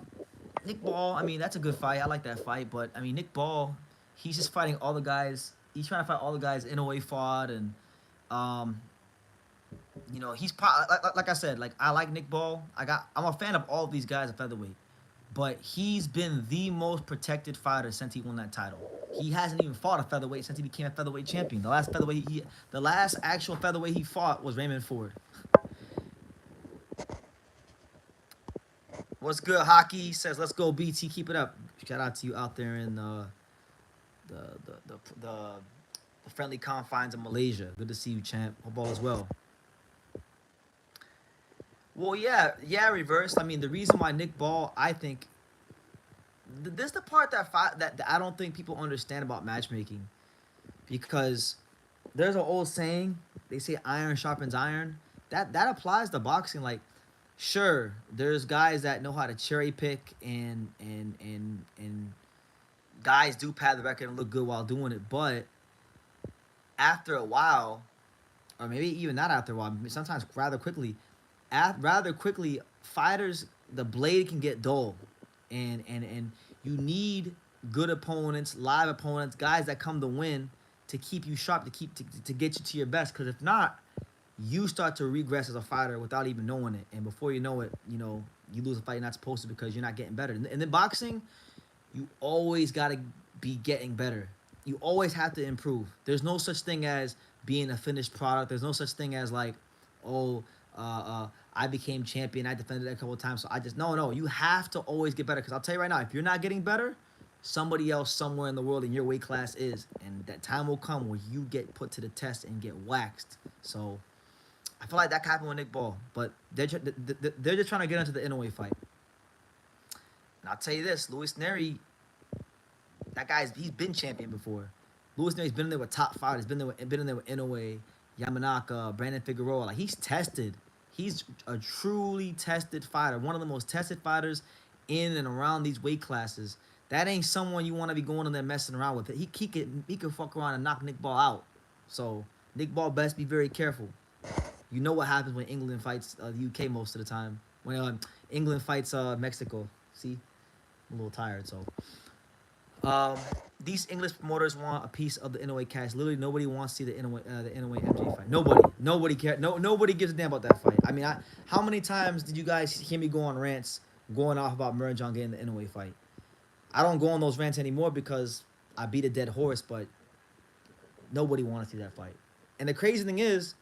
Nick Ball, I mean that's a good fight. I like that fight, but I mean Nick Ball, he's just fighting all the guys. He's trying to fight all the guys Inoue fought, and um, he's like I said, like I like Nick Ball. I'm a fan of all of these guys at featherweight, but he's been the most protected fighter since he won that title. He hasn't even fought a featherweight since he became a featherweight champion. The last actual featherweight he fought was Raymond Ford. What's good, Hockey says, let's go BT, keep it up. Shout out to you out there in the the the, the, the friendly confines of Malaysia. Good to see you, champ. Hope all is well. Well, yeah, reverse. I mean, the reason why Nick Ball, I think, this is the part that I don't think people understand about matchmaking, because there's an old saying. They say iron sharpens iron. That applies to boxing. Like, sure, there's guys that know how to cherry pick and guys do pad the record and look good while doing it, but after a while, or maybe even not after a while, sometimes rather quickly, fighters, the blade can get dull, and you need good opponents, live opponents, guys that come to win, to keep you sharp, to get you to your best. Because if not, you start to regress as a fighter without even knowing it, and before you know it, you lose a fight you're not supposed to because you're not getting better. And in boxing, you always got to be getting better. You always have to improve. There's no such thing as being a finished product. There's no such thing as like, oh, I became champion. I defended it a couple of times, so I just no. You have to always get better. Because I'll tell you right now, if you're not getting better, somebody else somewhere in the world in your weight class is, and that time will come where you get put to the test and get waxed. So I feel like that happened with Nick Ball, but they're just trying to get into the Inoue fight. And I'll tell you this, Luis Neri, he's been champion before. Luis Neri's been in there with top fighters. Been in there with Inoue, Yamanaka, Brandon Figueroa. Like, he's tested. He's a truly tested fighter. One of the most tested fighters in and around these weight classes. That ain't someone you want to be going in there messing around with. He could fuck around and knock Nick Ball out. So Nick Ball best be very careful. You know what happens when England fights the UK most of the time. When England fights Mexico. See, I'm a little tired, so. These English promoters want a piece of the Inoue cash. Literally, nobody wants to see the Inoue MJ fight. Nobody cares. Nobody gives a damn about that fight. I mean, how many times did you guys hear me go on rants going off about Merjan getting the Inoue fight? I don't go on those rants anymore because I beat a dead horse. But nobody wants to see that fight. And the crazy thing is,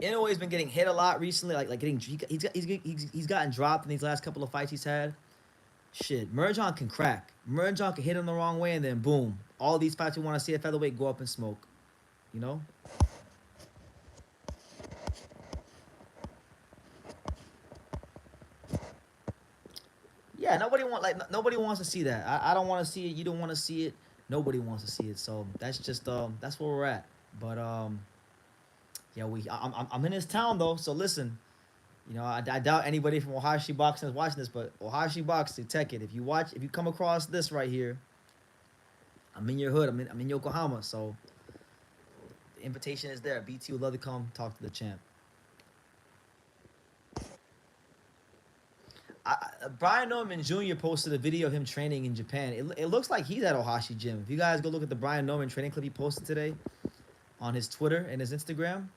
Inoue's been getting hit a lot recently. Like getting he's gotten dropped in these last couple of fights he's had. Shit, Merjan can crack. Merjan can hit him the wrong way, and then boom. All these fights we want to see at featherweight go up in smoke. You know? Yeah, nobody wants to see that. I don't want to see it. You don't want to see it. Nobody wants to see it. So that's just that's where we're at. But yeah, I'm in this town though. So listen, I doubt anybody from Ohashi Boxing is watching this, but Ohashi Boxing, check it. If you come across this right here, I'm in your hood. I'm in Yokohama. So the invitation is there. BT would love to come talk to the champ. Brian Norman Jr. posted a video of him training in Japan. It looks like he's at Ohashi Gym. If you guys go look at the Brian Norman training clip he posted today on his Twitter and his Instagram,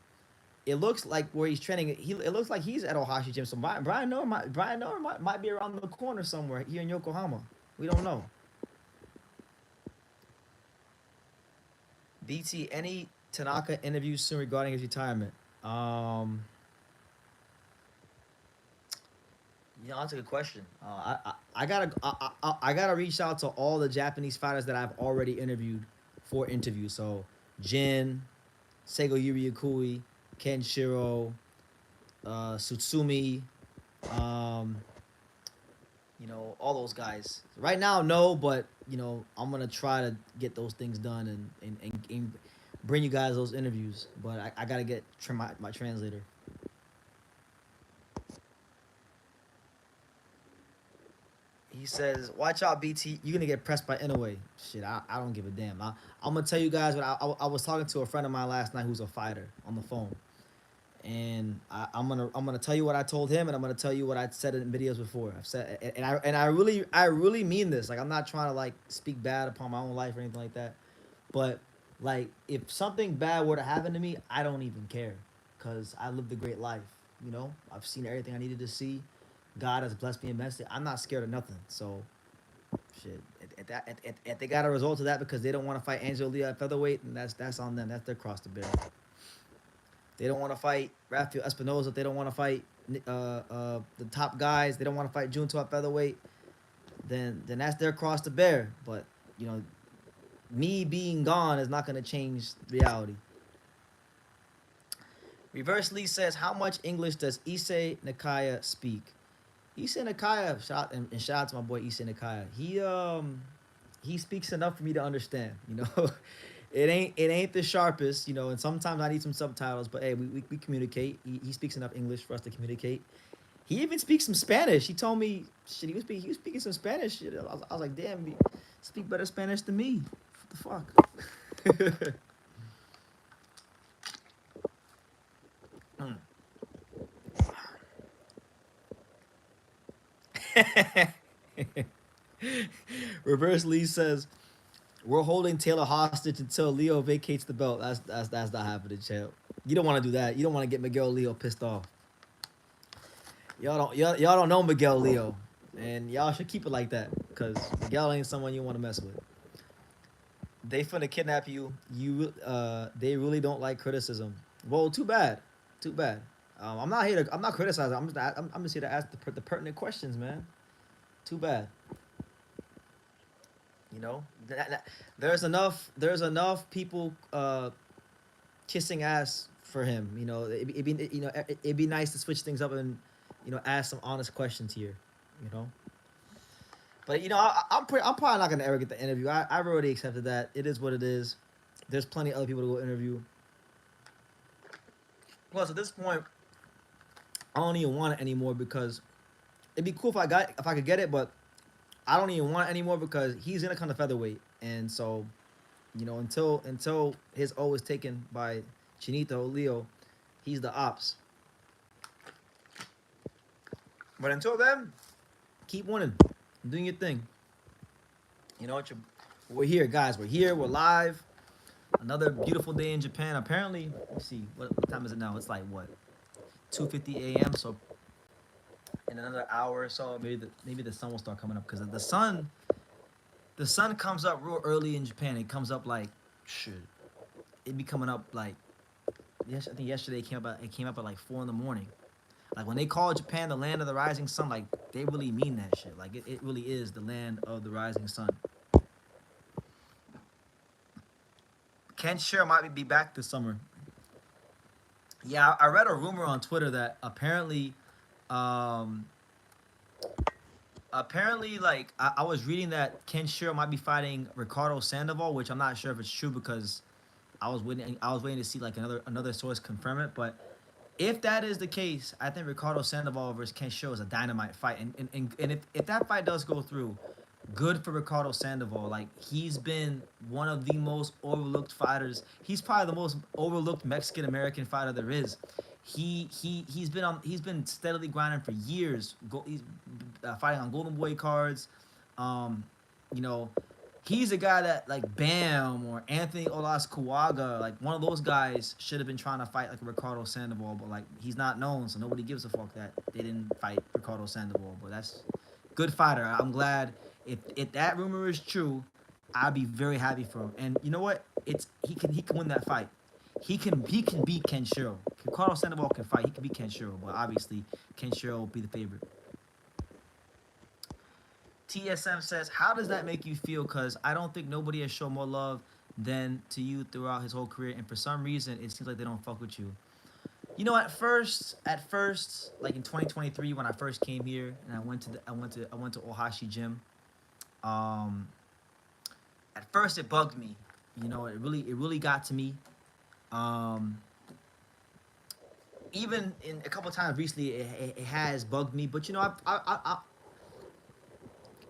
it looks like where he's training. It looks like he's at Ohashi Gym. So Brian Norman might be around the corner somewhere here in Yokohama. We don't know. BT, any Tanaka interviews soon regarding his retirement? That's a good question. I gotta reach out to all the Japanese fighters that I've already interviewed for interviews. So Jin, Seigo Yuriakui, Kenshiro, Tsutsumi, all those guys. Right now, no, but I'm gonna try to get those things done and bring you guys those interviews. But I gotta get my translator. He says, "Watch out, BT. You're gonna get pressed by Inoue." Shit, I don't give a damn. I'm gonna tell you guys what I was talking to a friend of mine last night who's a fighter on the phone, and I'm gonna tell you what I told him, and I'm gonna tell you what I said in videos before. I've said, and I really mean this. Like, I'm not trying to like speak bad upon my own life or anything like that, but like, if something bad were to happen to me, I don't even care, cause I lived a great life. I've seen everything I needed to see. God has blessed me immensely. I'm not scared of nothing. So, shit. If they got a result of that because they don't want to fight Angelo Lee at featherweight, then that's on them. That's their cross to bear. They don't want to fight Rafael Espinoza. They don't want to fight the top guys. They don't want to fight Junto at featherweight. Then that's their cross to bear. But me being gone is not going to change reality. Reverse Lee says, "How much English does Issei Nakaya speak?" Issei Nakaya, shout out to my boy Issei Nakaya. He speaks enough for me to understand. It ain't the sharpest. And sometimes I need some subtitles. But hey, we communicate. He speaks enough English for us to communicate. He even speaks some Spanish. He told me shit. He was speaking some Spanish. Shit. I was like, damn, he speak better Spanish than me. What the fuck? Reverse Lee says we're holding Taylor hostage until Leo vacates the belt. That's not happening, champ. You don't want to do that. You don't want to get Miguel Leo pissed off. Y'all don't know Miguel Leo, and y'all should keep it like that, cause Miguel ain't someone you want to mess with. They finna kidnap you. They really don't like criticism. Well, too bad, too bad. I'm not criticizing. I'm just here to ask the pertinent questions, man. Too bad. You know, there's enough people kissing ass for him. You know, it'd be nice to switch things up and ask some honest questions here. You know, but I'm probably not gonna ever get the interview. I've already accepted that. It is what it is. There's plenty of other people to go interview. Plus, at this point, I don't even want it anymore because it'd be cool if I could get it, but I don't even want it anymore because he's gonna come to featherweight, and so until his O is taken by Chinito Leo, he's the ops. But until then, keep winning, doing your thing. You know what? We're here, guys. We're here. We're live. Another beautiful day in Japan. Apparently, let's see what time is it now. It's like what 2:50 a.m. So in another hour or so, maybe the sun will start coming up because the sun comes up real early in Japan. It comes up like shit. It be coming up like yes. I think yesterday it came up at like 4 in the morning. Like when they call Japan the land of the rising sun, like they really mean that shit. Like it really is the land of the rising sun. Ken Sure might be back this summer. Yeah, I read a rumor on Twitter that um, apparently, like I was reading that Ken Sure might be fighting Ricardo Sandoval, which I'm not sure if it's true because I was waiting to see like another source confirm it. But if that is the case, I think Ricardo Sandoval versus Ken Sure is a dynamite fight, and if that fight does go through, good for Ricardo Sandoval. Like he's been one of the most overlooked fighters. He's probably the most overlooked Mexican American fighter there is. He's been steadily grinding for years. He's fighting on Golden Boy cards. Um, you know, he's a guy that like Bam or Anthony Olas Kuwaga, like one of those guys should have been trying to fight like Ricardo Sandoval, but like he's not known, so nobody gives a fuck that they didn't fight Ricardo Sandoval. But that's good fighter. I'm glad if that rumor is true, I'd be very happy for him. And you know what? He can win that fight. He can beat Kenshiro. Carlos Sandoval can fight. He can beat Kenshiro, but obviously Kenshiro will be the favorite. TSM says, "How does that make you feel? Because I don't think nobody has shown more love than to you throughout his whole career, and for some reason, it seems like they don't fuck with you." You know, at first, like in 2023 when I first came here and I went to Ohashi Gym. Um, at first it bugged me. You know, it really got to me. Um, Even in a couple times recently, it has bugged me. But you know,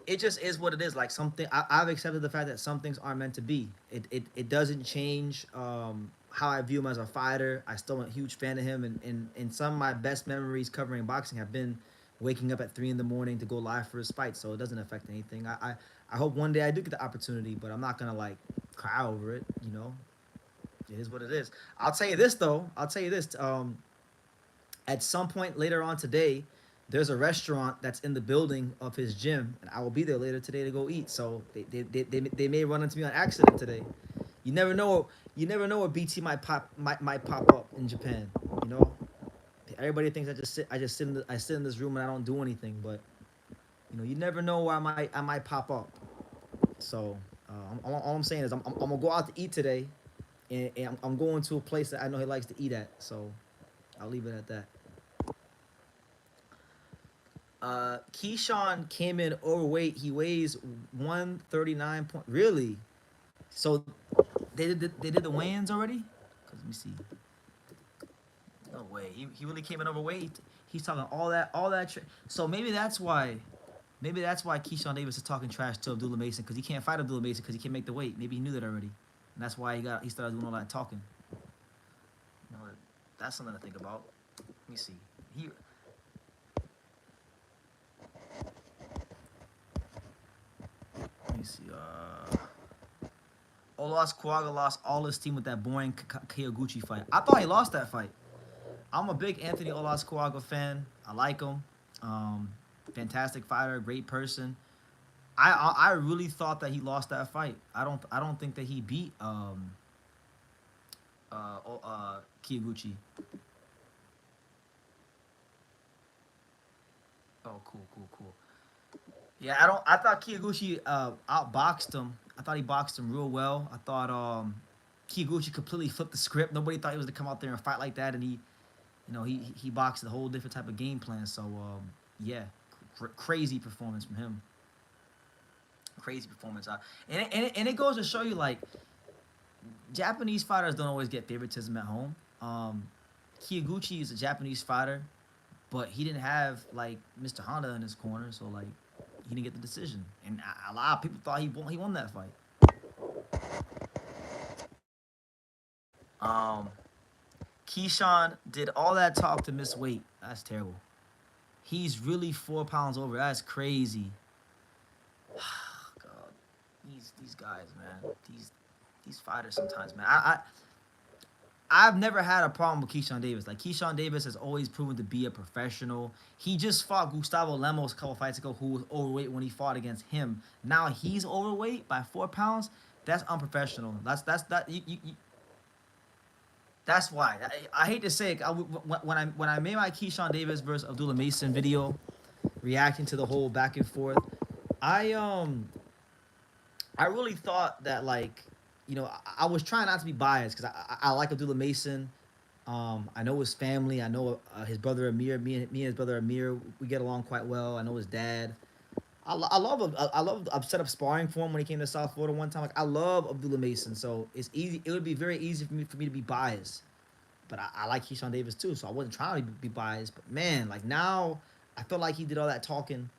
it just is what it is. Like something, I've accepted the fact that some things aren't meant to be. It doesn't change how I view him as a fighter. I still am a huge fan of him, and some of my best memories covering boxing have been waking up at 3 in the morning to go live for his fight. So it doesn't affect anything. I hope one day I do get the opportunity, but I'm not gonna like cry over it. You know, it is what it is. I'll tell you this though. I'll tell you this. At some point later on today, there's a restaurant that's in the building of his gym, and I will be there later today to go eat. So they may run into me on accident today. You never know. You never know where BT might pop up in Japan. You know, everybody thinks I sit in this room and I don't do anything, but you never know where I might pop up. So all I'm saying is I'm gonna go out to eat today, and I'm going to a place that I know he likes to eat at. So I'll leave it at that. Keyshawn came in overweight. He weighs 139 point. Really? So they did the weigh-ins already? Cause let me see. No way. He really came in overweight. He's talking all that. So maybe that's why Keyshawn Davis is talking trash to Abdullah Mason because he can't fight Abdullah Mason because he can't make the weight. Maybe he knew that already, and that's why he started doing all that talking. You know, that's something to think about. Let me see. He Olas Kuaga lost all his team with that boring Kyoguchi fight. I thought he lost that fight. I'm a big Anthony Olas Kuaga fan. I like him. Um, Fantastic fighter, great person. I really thought that he lost that fight. I don't think that he beat Kyoguchi. Oh, cool, cool, cool. Yeah, I thought Kyoguchi outboxed him. I thought he boxed him real well. I thought Kyoguchi completely flipped the script. Nobody thought he was to come out there and fight like that, and he boxed a whole different type of game plan. So yeah, crazy performance from him. Crazy performance. And it goes to show you like Japanese fighters don't always get favoritism at home. Kyoguchi is a Japanese fighter, but he didn't have like Mr. Honda in his corner, so like he didn't get the decision. And a lot of people thought he won that fight. Um, Keyshawn did all that talk to miss weight. That's terrible. He's really 4 pounds over. That's crazy. God, these guys, man. These fighters sometimes, man. I've never had a problem with Keyshawn Davis. Like Keyshawn Davis has always proven to be a professional. He just fought Gustavo Lemos a couple fights ago, who was overweight when he fought against him. Now he's overweight by 4 pounds. That's unprofessional. That's why. I hate to say it. When I made my Keyshawn Davis versus Abdullah Mason video, reacting to the whole back and forth, I I really thought that like, I was trying not to be biased because I like Abdullah Mason. I know his family. I know his brother Amir. Me and his brother Amir, we get along quite well. I know his dad. I love him. I love. I've set up sparring for him when he came to South Florida one time. Like I love Abdullah Mason, so it's easy. It would be very easy for me to be biased. But I like Keyshawn Davis too, so I wasn't trying to be biased. But man, like now, I feel like he did all that talking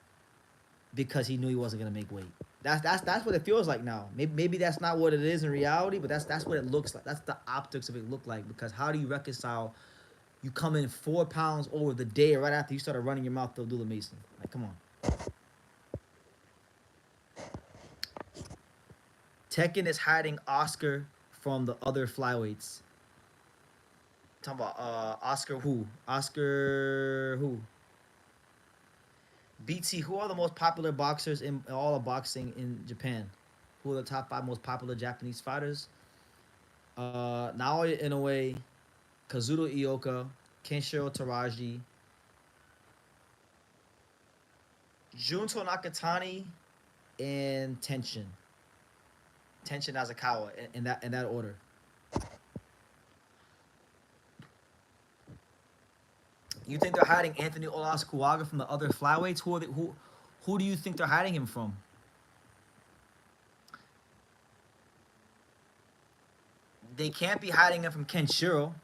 because he knew he wasn't gonna make weight. That's what it feels like now. Maybe that's not what it is in reality, but that's what it looks like. That's the optics of it look like. Because how do you reconcile you come in 4 pounds over the day right after you started running your mouth to Abdullah Mason? Like, come on. Tekken is hiding Oscar from the other flyweights. Talking about Oscar who? Oscar who? BT, who are the most popular boxers in all of boxing in Japan? Who are the top 5 most popular Japanese fighters? Naoya Inoue, Kazuto Ioka, Kenshiro Taraji, Junto Nakatani, and Tenshin Nasukawa in that order. You think they're hiding Anthony Olas Kuaga from the other flyweights? Who do you think they're hiding him from? They can't be hiding him from Kenshiro.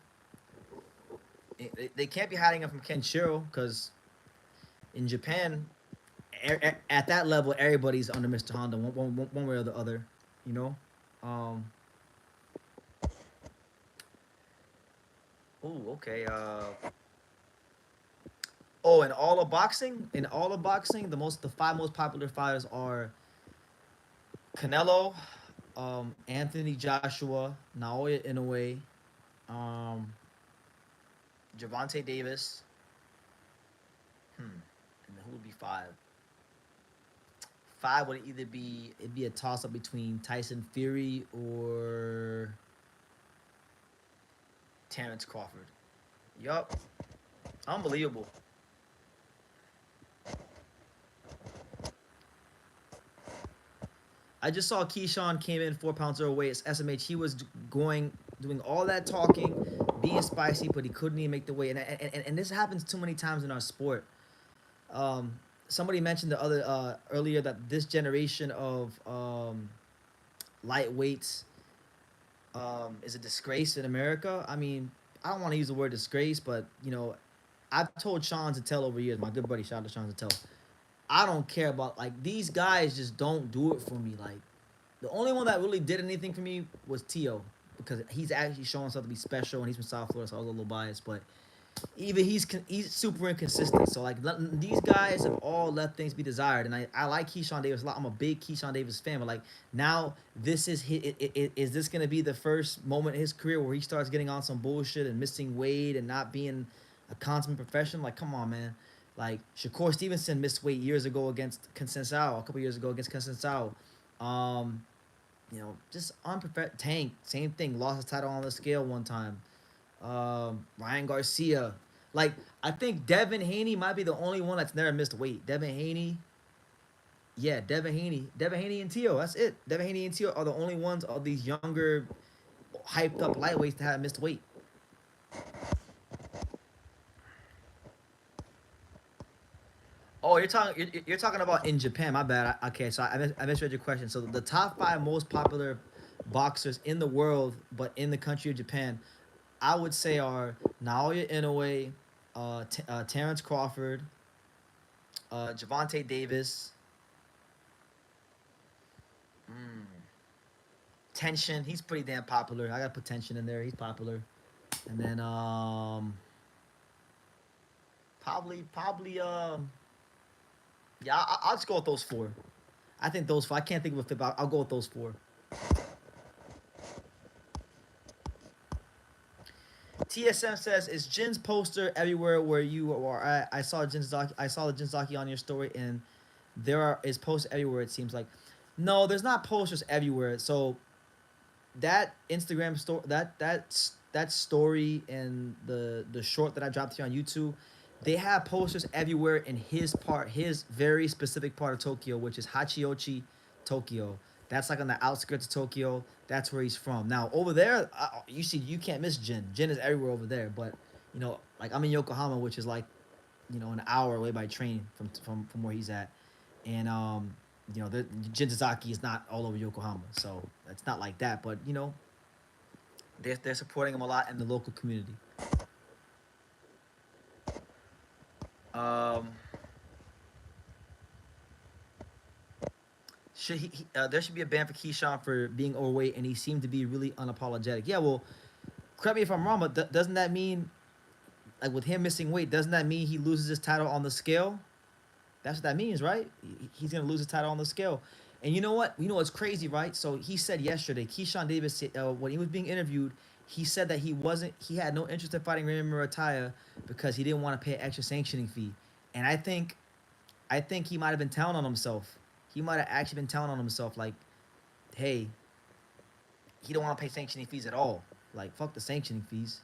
They can't be hiding him from Kenshiro because in Japan, at that level, everybody's under Mr. Honda one way or the other. You know. Um, oh, okay. Oh, in all of boxing, the 5 most popular fighters are Canelo, Anthony Joshua, Naoya Inoue, um, Javante Davis. And who would be 5? 5 would either be it'd be a toss up between Tyson Fury or Terrence Crawford. Yup, unbelievable. I just saw Keyshawn came in 4 pounds overweight. It's SMH. He was doing all that talking, being spicy, but he couldn't even make the weight. And this happens too many times in our sport. Somebody mentioned the other earlier that this generation of lightweights is a disgrace in America. I mean, I don't want to use the word disgrace, but I've told Sean to tell over years. My good buddy, shout out to Sean to tell. I don't care about like these guys just don't do it for me. Like the only one that really did anything for me was Tio because he's actually showing himself to be special and he's from South Florida, so I was a little biased. But even he's super inconsistent. So like these guys have all left things be desired, and I like Keyshawn Davis a lot. I'm a big Keyshawn Davis fan, but like now this is is this gonna be the first moment in his career where he starts getting on some bullshit and missing weight and not being a consummate professional? Like, come on, man. Like Shakur Stevenson missed weight years ago against Consensao, a couple years ago against Consensao. Um, just unprofessional. Tank, same thing. Lost his title on the scale one time. Ryan Garcia. Like, I think Devin Haney might be the only one that's never missed weight. Devin Haney, yeah, Devin Haney and Tio. That's it. Devin Haney and Tio are the only ones of these younger, hyped up lightweights that have missed weight. Oh, you're talking about in Japan. My bad. Okay, so I misread your question. So the top five most popular boxers in the world, but in the country of Japan, I would say are Naoya Inoue, Terrence Crawford, Javante Davis, Tension. He's pretty damn popular. I gotta put Tension in there. He's popular. And then probably yeah, I'll just go with those four. I think those four. I can't think of a fifth. I'll go with those four. TSM says, "Is Jin's poster everywhere where you are at? I saw the Jinzaki on your story, and there are is posts everywhere. It seems like, no, there's not posters everywhere. So that Instagram story, that story, and the short that I dropped here on YouTube, they have posters everywhere in his very specific part of Tokyo, which is Hachiochi, Tokyo. That's like on the outskirts of Tokyo. That's where he's from. Now over there, you can't miss Jin. Jin is everywhere over there. But like I'm in Yokohama, which is like an hour away by train from where he's at, and Jin Sasaki is not all over Yokohama, so it's not like that. But they're supporting him a lot in the local community. Um, there should be a ban for Keyshawn for being overweight, and he seemed to be really unapologetic. Yeah, well, correct me if I'm wrong, but doesn't that mean, like with him missing weight, doesn't that mean he loses his title on the scale? That's what that means, right? He's gonna lose his title on the scale. And you know what? You know what's crazy, right? So he said yesterday, Keyshawn Davis, when he was being interviewed, he said that he had no interest in fighting Raymond Murataya because he didn't want to pay an extra sanctioning fee. And I think he might have been telling on himself. He might have actually been telling on himself, like, hey, he don't want to pay sanctioning fees at all. Like, fuck the sanctioning fees.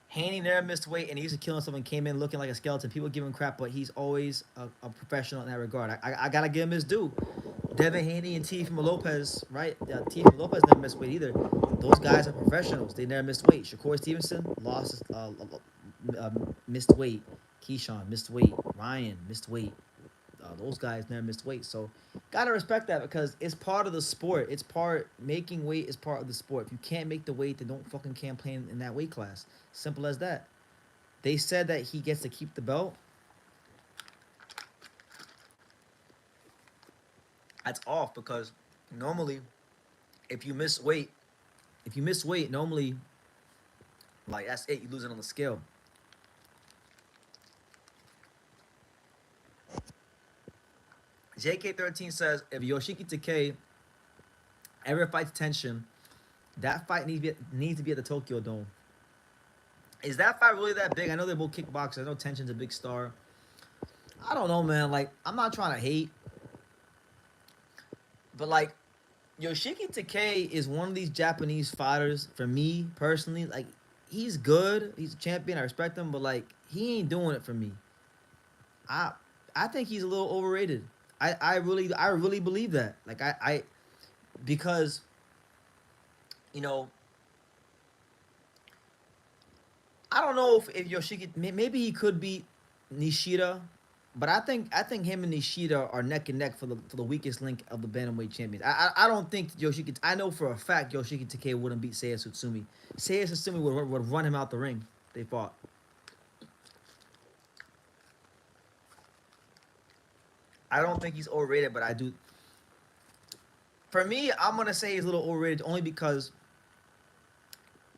Haney never missed weight, and he used to kill himself and came in looking like a skeleton. People give him crap, but he's always a professional in that regard. I gotta give him his due. Devin Haney and Teofimo Lopez, right? Teofimo Lopez never missed weight either. Those guys are professionals. They never missed weight. Shakur Stevenson missed weight. Keyshawn missed weight. Ryan missed weight. Those guys never missed weight. So gotta respect that because it's part of the sport. It's part making weight is part of the sport. If you can't make the weight, then don't fucking campaign in that weight class. Simple as that. They said that he gets to keep the belt. That's off because normally, if you miss weight, normally, like that's it. You lose it on the scale. JK13 says if Yoshiki Takei ever fights Tension, that fight needs to be at the Tokyo Dome. Is that fight really that big? I know they're both kickboxers. I know Tension's a big star. I don't know, man. Like, I'm not trying to hate, but like, Yoshiki Takei is one of these Japanese fighters. For me personally, like, he's good. He's a champion. I respect him, but like, he ain't doing it for me. I I think he's a little overrated. I really believe that. Like, because you know I don't know if Yoshiki maybe he could beat Nishida, but I think him and Nishida are neck and neck for the weakest link of the bantamweight champions. I don't think Yoshiki. I know for a fact Yoshiki Takei wouldn't beat Seiya Sutsumi. Seiya Sutsumi would run him out the ring. If they fought. I don't think he's overrated, but I do. For me, I'm gonna say he's a little overrated only because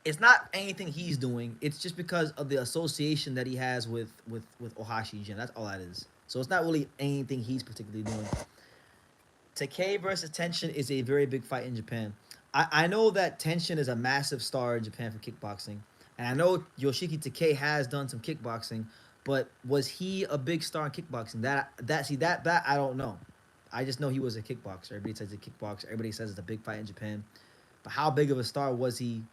it's not anything he's doing. It's just because of the association that he has with Ohashi Jin. That's all that is. So it's not really anything he's particularly doing. Takei versus Tenshin is a very big fight in Japan. I know that Tenshin is a massive star in Japan for kickboxing, and I know Yoshiki Takei has done some kickboxing, but was he a big star in kickboxing? That I don't know. I just know he was a kickboxer. Everybody says he's a kickboxer. Everybody says it's a big fight in Japan, but how big of a star was he,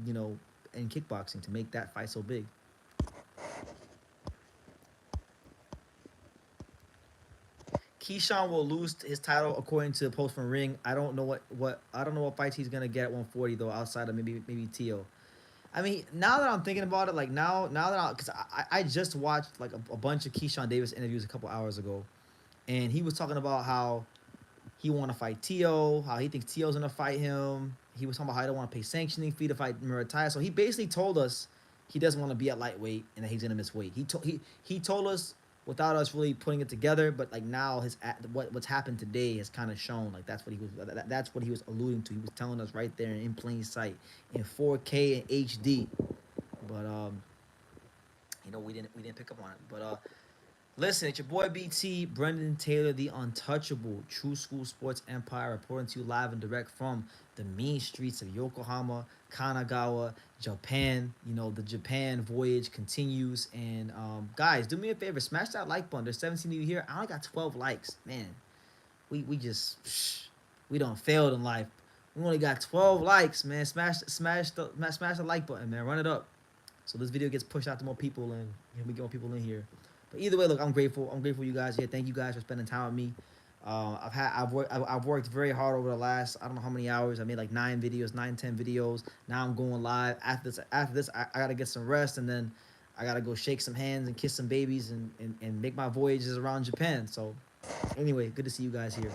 you know, in kickboxing to make that fight so big? Keyshawn will lose his title according to Post from Ring. I don't know what I don't know what fights he's gonna get at 140 though, outside of maybe Tio. I mean, now that I'm thinking about it, like now that because I just watched like a bunch of Keyshawn Davis interviews a couple hours ago, and he was talking about how he want to fight Tio, how he thinks Tio's gonna fight him. He was talking about how he don't want to pay sanctioning fee to fight Murataya. So he basically told us he doesn't want to be at lightweight and that he's gonna miss weight. He told us without us really putting it together, but like now what's happened today has kind of shown like that's what he was alluding to. He was telling us right there in plain sight in 4K and HD. But we didn't pick up on it. But listen, it's your boy BT, Brendan Taylor, the untouchable True School Sports Empire, reporting to you live and direct from the mean streets of Yokohama, Kanagawa, Japan. You know, the Japan voyage continues. And guys, do me a favor, smash that like button. There's 17 of you here. I only got 12 likes. Man, we just we don't failed in life. We only got 12 likes, man. Smash the like button, man. Run it up so this video gets pushed out to more people and we get more people in here. But either way, look, I'm grateful. I'm grateful you guys here. Thank you guys for spending time with me. I've worked very hard over the last I don't know how many hours. I made like 10 videos. Now I'm going live. After this, I gotta get some rest and then I gotta go shake some hands and kiss some babies and make my voyages around Japan. So anyway, good to see you guys here.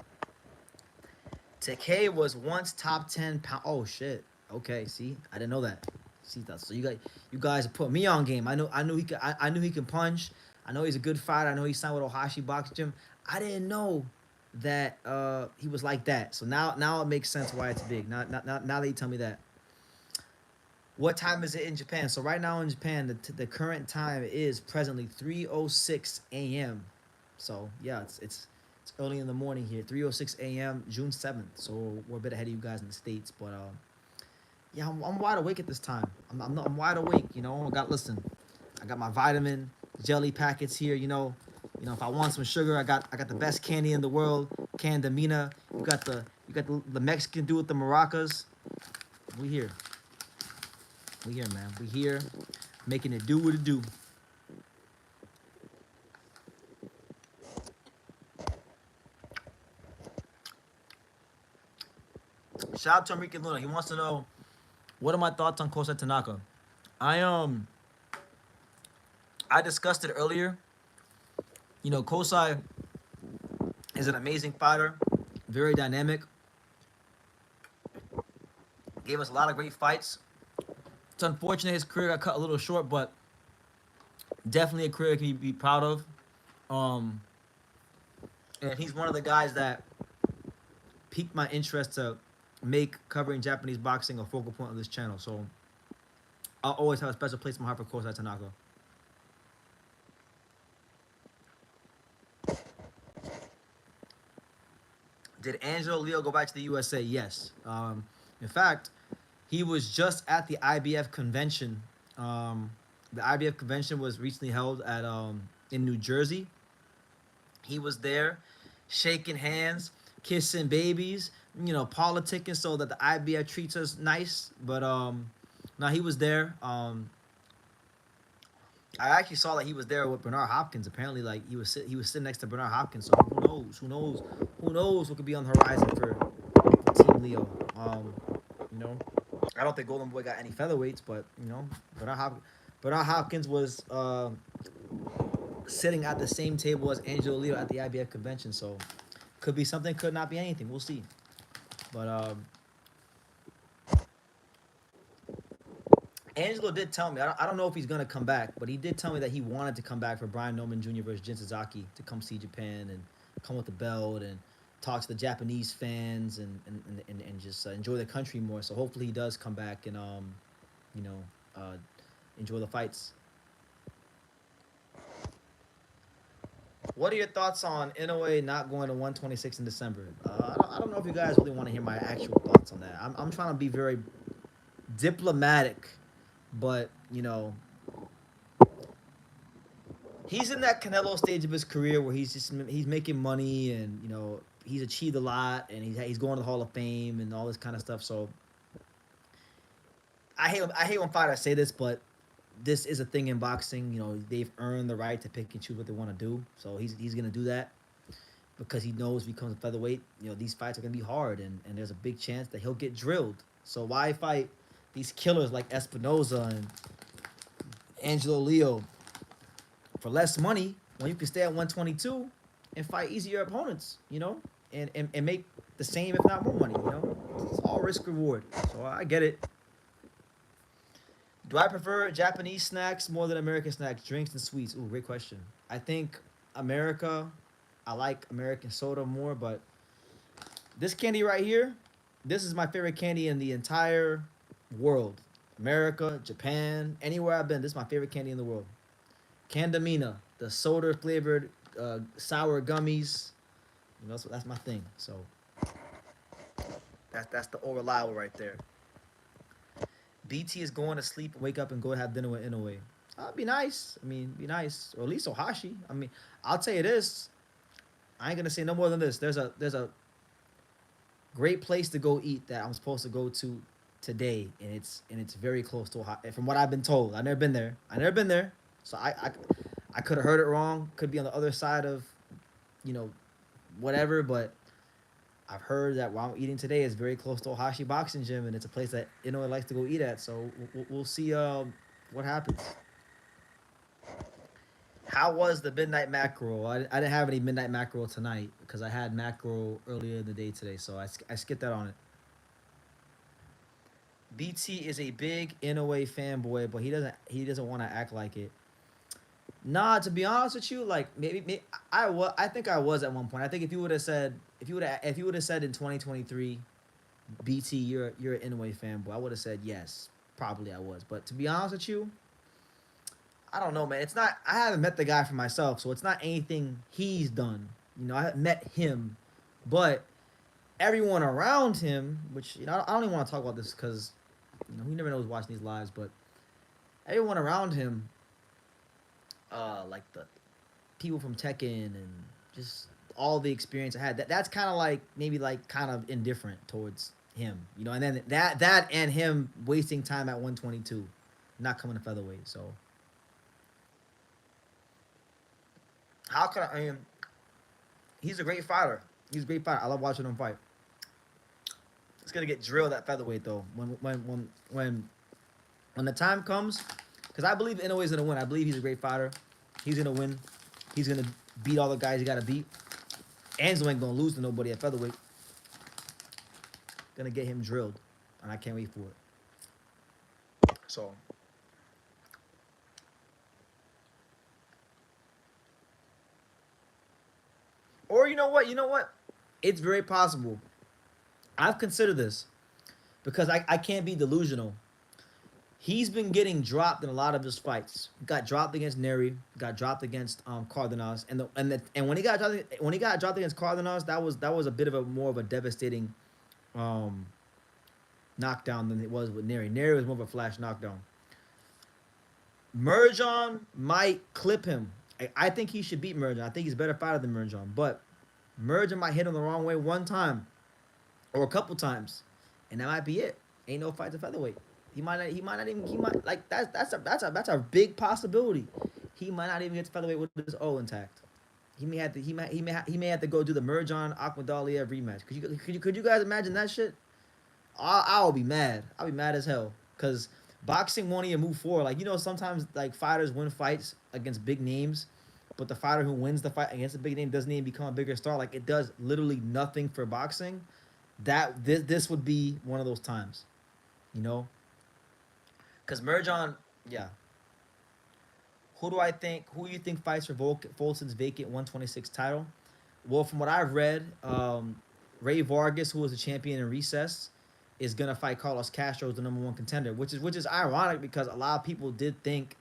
Takei was once top 10 pound. Oh shit. Okay, see, I didn't know that. See that? So you guys put me on game. I knew he can punch. I know he's a good fighter. I know he signed with Ohashi Box Gym. I didn't know that he was like that. So now it makes sense why it's big. Now that you tell me that. What time is it in Japan? So right now in Japan, the current time is presently 3:06 a.m. So yeah, it's early in the morning here. 3:06 a.m. June 7th. So we're a bit ahead of you guys in the States, but yeah, I'm wide awake at this time. I'm wide awake. You know, I got my vitamin jelly packets here. If I want some sugar, I got the best candy in the world, Candamina. You got the Mexican dude with the maracas. We here, man. We here, making it do what it do. Shout out to Enrique Luna. He wants to know what are my thoughts on Kosei Tanaka. I discussed it earlier. Kosei is an amazing fighter, very dynamic. Gave us a lot of great fights. It's unfortunate his career got cut a little short, but definitely a career he can be proud of. And he's one of the guys that piqued my interest to make covering Japanese boxing a focal point of this channel. So I'll always have a special place in my heart for Kosei Tanaka. Did Angelo Leo go back to the USA? Yes. In fact, he was just at the IBF convention. The IBF convention was recently held at in New Jersey. He was there, shaking hands, kissing babies, politicking so that the IBF treats us nice. But no, he was there. I actually saw that he was there with Bernard Hopkins. Apparently, like he was sitting next to Bernard Hopkins. So who knows what could be on the horizon for Team Leo. I don't think Golden Boy got any featherweights, but Bernard Hopkins was sitting at the same table as Angelo Leo at the IBF convention. So could be something, could not be anything. We'll see. But Angelo did tell me, I don't know if he's going to come back, but he did tell me that he wanted to come back for Brian Norman Jr. versus Jin Sasaki to come see Japan and come with the belt and talk to the Japanese fans and just enjoy the country more. So hopefully he does come back and you know, enjoy the fights. What are your thoughts on Inoue not going to 126 in December? I don't know if you guys really want to hear my actual thoughts on that. I'm trying to be very diplomatic, but he's in that Canelo stage of his career where he's making money and he's achieved a lot and he's going to the Hall of Fame and all this kind of stuff. So I hate when fighters say this, but this is a thing in boxing. They've earned the right to pick and choose what they want to do. So he's gonna do that because he knows if he becomes a featherweight, these fights are gonna be hard and there's a big chance that he'll get drilled. So why fight these killers like Espinoza and Angelo Leo for less money when you can stay at 122 and fight easier opponents, and make the same if not more money. It's all risk reward. So I get it. Do I prefer Japanese snacks more than American snacks, drinks, and sweets? Ooh, great question. I think America, I like American soda more, but this candy right here, this is my favorite candy in the entire world. America, Japan, anywhere I've been, this is my favorite candy in the world. Candamina, the soda flavored sour gummies. That's my thing. So that's the Oralao right there. BT is going to sleep, wake up, and go have dinner with Inoue. That'd be nice. I mean, be nice, or at least Ohashi. I mean, I'll tell you this. I ain't gonna say no more than this. There's a great place to go eat that I'm supposed to go to today, and it's very close to Ohashi. From what I've been told, I've never been there. So I could have heard it wrong. Could be on the other side of, whatever. But I've heard that while I'm eating today is very close to Ohashi Boxing Gym, and it's a place that Inoue likes to go eat at. So we'll see what happens. How was the midnight mackerel? I didn't have any midnight mackerel tonight because I had mackerel earlier in the day today, so I skipped that on it. BT is a big Inoue fanboy, but he doesn't want to act like it. Nah, to be honest with you, like maybe I think I was at one point. I think if you would have said in 2023, BT, you're an Inoue fanboy, I would have said yes, probably I was. But to be honest with you, I don't know, man. It's not. I haven't met the guy for myself, so it's not anything he's done. I haven't met him, but everyone around him, which I don't even want to talk about this because he never knows watching these lives, but everyone around him, like the people from Tekken and just all the experience I had. That's kind of like maybe like kind of indifferent towards him, and then that and him wasting time at 122, not coming to featherweight. So how can I mean, he's a great fighter. He's a great fighter. I love watching him fight. It's gonna get drilled at featherweight though. When the time comes, because I believe Inoue's gonna win. I believe he's a great fighter. He's gonna win. He's gonna beat all the guys he gotta beat. Angelo ain't gonna lose to nobody at featherweight. Gonna get him drilled, and I can't wait for it. So, or you know what? It's very possible. I've considered this because I can't be delusional. He's been getting dropped in a lot of his fights. Got dropped against Neri. Got dropped against Cardenas. And when he got dropped against Cardenas, that was a bit of a more of a devastating knockdown than it was with Neri. Neri was more of a flash knockdown. Merjan might clip him. I think he should beat Merjan. I think he's a better fighter than Merjan. But Merjan might hit him the wrong way one time or a couple times, and that might be it. Ain't no fight to featherweight. He might not even like that's a big possibility. He might not even get to featherweight with his O intact. He may have to go do the Merjan Akhmadaliev rematch. Could you guys imagine that shit? I'll be mad. I'll be mad as hell because boxing won't even move forward. Like sometimes like fighters win fights against big names, but the fighter who wins the fight against a big name doesn't even become a bigger star. Like it does literally nothing for boxing. This would be one of those times, because Merjan, yeah. Who do you think fights for Volson's vacant 126 title? Well, from what I've read, Ray Vargas, who was a champion in recess, is gonna fight Carlos Castro as the number one contender, which is ironic because a lot of people did think,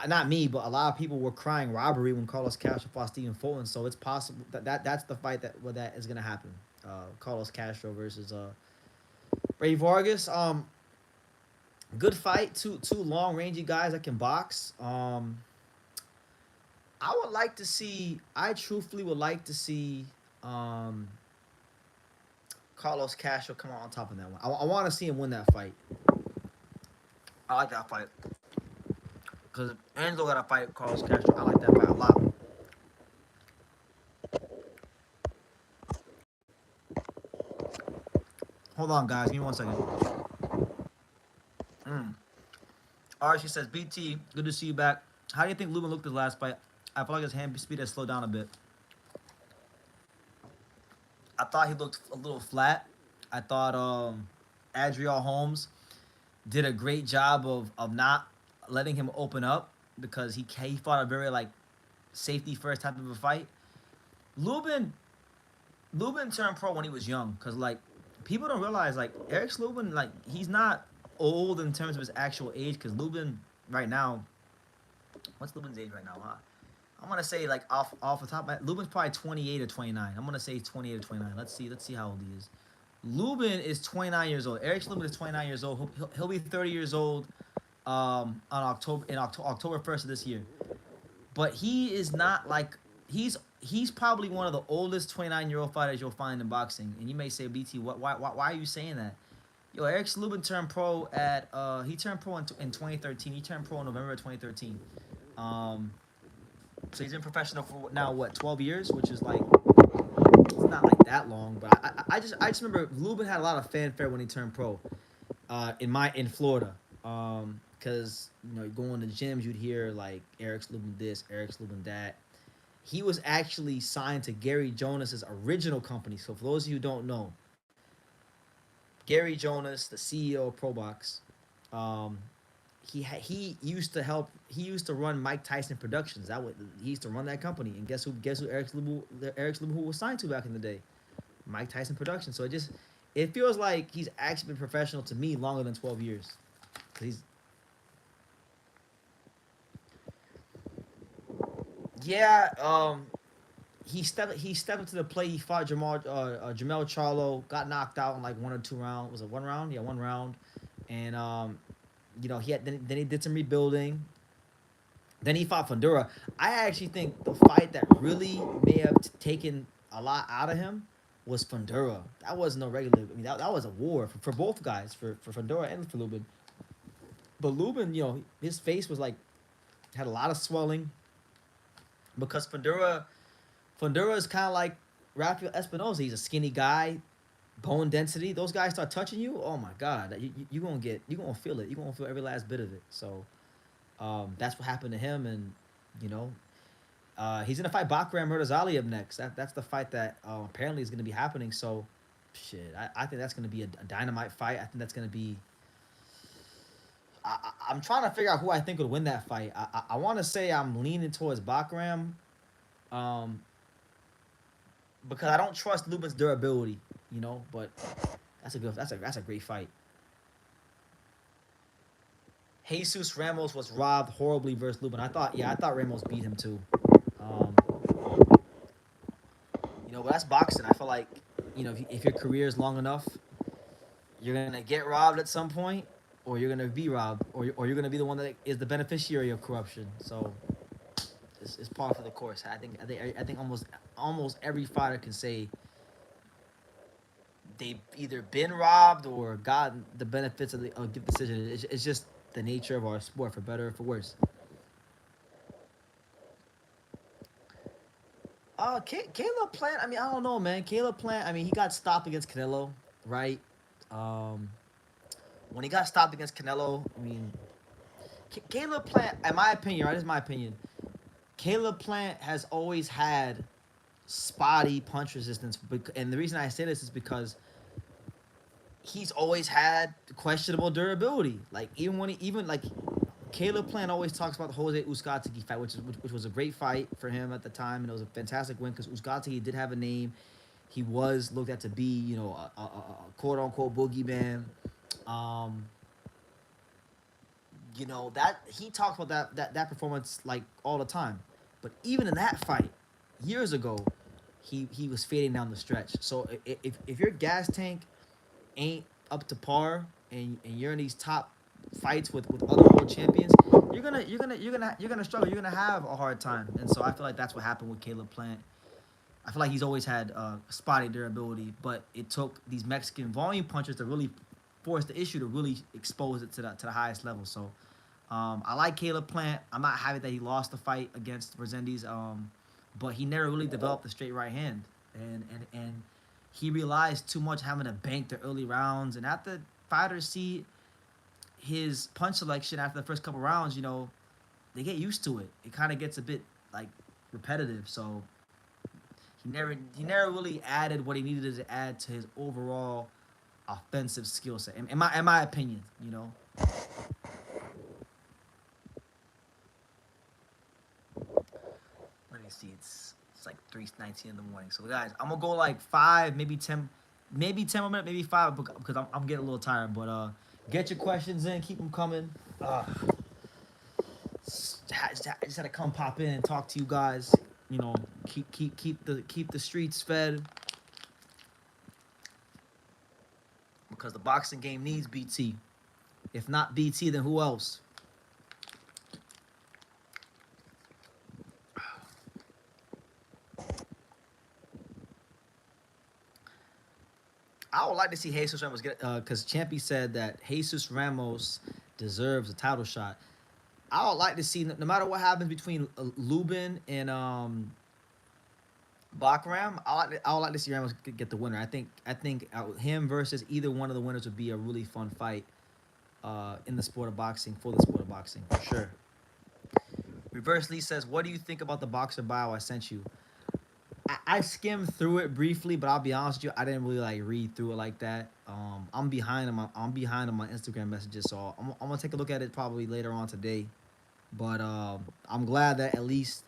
not me, but a lot of people were crying robbery when Carlos Castro fought Stephen Fulton. So it's possible that's the fight that is gonna happen. Carlos Castro versus Ray Vargas. Good fight. Two long rangy guys that can box. I would like to see. I truthfully would like to see um, Carlos Castro come out on top of that one. I want to see him win that fight. I like that fight because Angelo got to fight Carlos Castro. I like that fight a lot. Hold on, guys. Give me 1 second. Mm. All right, she says, BT, good to see you back. How do you think Lubin looked his last fight? I feel like his hand speed has slowed down a bit. I thought he looked a little flat. I thought Adriel Holmes did a great job of not letting him open up because he fought a very like safety first type of a fight. Lubin Lubin turned pro when he was young because like people don't realize like Eric Lubin like he's not old in terms of his actual age because Lubin right now, what's Lubin's age right now? Huh? I'm gonna say like off the top, Lubin's probably 28 or 29. I'm gonna say 28 or 29. Let's see how old he is. Lubin is 29 years old. Eric Lubin is 29 years old. He'll be 30 years old on October 1st of this year. But he is not like he's probably one of the oldest 29-year-old fighters you'll find in boxing. And you may say, BT, why are you saying that? Yo, Eric Lubin turned pro at he turned pro in 2013. He turned pro in November of 2013. So he's been professional for now what 12 years, which is like it's not like that long, but I just remember Lubin had a lot of fanfare when he turned pro, in Florida, because you know you go in the gyms you'd hear like Eric Lubin this, Eric Lubin that. He was actually signed to Gary Jonas's original company. So for those of you who don't know, Gary Jonas, the CEO of ProBox, um, he used to help. He used to run Mike Tyson Productions. He used to run that company. And guess who Eric Lubin who was signed to back in the day, Mike Tyson Productions. So it feels like he's actually been professional to me longer than 12 years. He's yeah. He stepped into the play. He fought Jamel Charlo, got knocked out in like 1 or 2 rounds. Was it 1 round? Yeah, 1 round. And then he did some rebuilding. Then he fought Fundura. I actually think the fight that really may have taken a lot out of him was Fundura. That wasn't no regular. I mean, that was a war for both guys, for Fundura and for Lubin. But Lubin, his face was like had a lot of swelling because Fundura is kind of like Rafael Espinosa. He's a skinny guy, bone density. Those guys start touching you. Oh my God, you gonna feel it. You gonna feel every last bit of it. So that's what happened to him, and you know he's gonna fight Bakram Murtazali up next. That's the fight that apparently is gonna be happening. So shit, I think that's gonna be a dynamite fight. I think that's gonna be. I'm trying to figure out who I think would win that fight. I want to say I'm leaning towards Bakram. Um, because I don't trust Lubin's durability, but that's a great fight. Jesus Ramos was robbed horribly versus Lubin. I thought Ramos beat him too. Um, but that's boxing. I feel like, if your career is long enough, you're gonna get robbed at some point, or you're gonna be robbed, or you're gonna be the one that is the beneficiary of corruption. So it's par for the course. I think almost every fighter can say they've either been robbed or gotten the benefits of the decision. It's just the nature of our sport, for better or for worse. Caleb Plant. I mean, I don't know, man. Caleb Plant. I mean, he got stopped against Canelo, right? Um, when he got stopped against Canelo, I mean, Caleb Plant. In my opinion, right? This is my opinion. Caleb Plant has always had spotty punch resistance, and the reason I say this is because he's always had questionable durability. Like even when he even like Caleb Plant always talks about the Jose Uzcategui fight, which was a great fight for him at the time, and it was a fantastic win because Uzcategui did have a name. He was looked at to be, a quote unquote boogeyman. Um, that he talks about that performance like all the time. But even in that fight, years ago, he was fading down the stretch. So if your gas tank ain't up to par and you're in these top fights with other world champions, you're gonna struggle. You're gonna have a hard time. And so I feel like that's what happened with Caleb Plant. I feel like he's always had spotty durability, but it took these Mexican volume punchers to really force the issue to really expose it to the highest level. So I like Caleb Plant. I'm not happy that he lost the fight against Resendiz, but he never really developed the straight right hand, and he realized too much having to bank the early rounds. And after fighters see his punch selection after the first couple rounds, they get used to it. It kind of gets a bit like repetitive. So he never really added what he needed to add to his overall offensive skill set. In my opinion, Let me see. It's like 3:19 in the morning. So guys, I'm gonna go like 5, maybe 10 more minutes, maybe 5 because I'm getting a little tired. But get your questions in, keep them coming. I just had to come pop in and talk to you guys. Keep the streets fed because the boxing game needs BT. If not BT, then who else? I would like to see Jesus Ramos get because Champy said that Jesus Ramos deserves a title shot. I would like to see no matter what happens between Lubin and Bakram. I would like to see Ramos get the winner. I think him versus either one of the winners would be a really fun fight in the sport of boxing for the sport of boxing for sure. Reverse Lee says, "What do you think about the boxer bio I sent you?" I skimmed through it briefly, but I'll be honest with you, I didn't really like read through it like that. I'm behind on my Instagram messages, so I'm gonna take a look at it probably later on today. But I'm glad that at least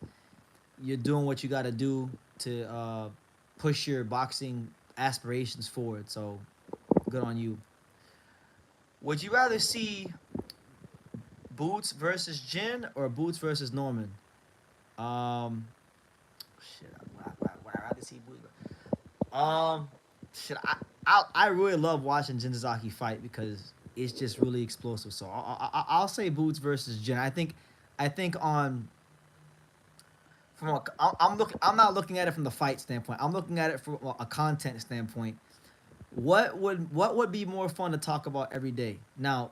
you're doing what you got to do to push your boxing aspirations forward. So good on you. Would you rather see Boots versus Jin or Boots versus Norman? Um, shit, would I rather see Boots? Um, shit, I really love watching Jin Zaki fight because it's just really explosive. So I'll say Boots versus Jin. I think on from I'm not looking at it from the fight standpoint. I'm looking at it from a content standpoint. What would be more fun to talk about every day? Now,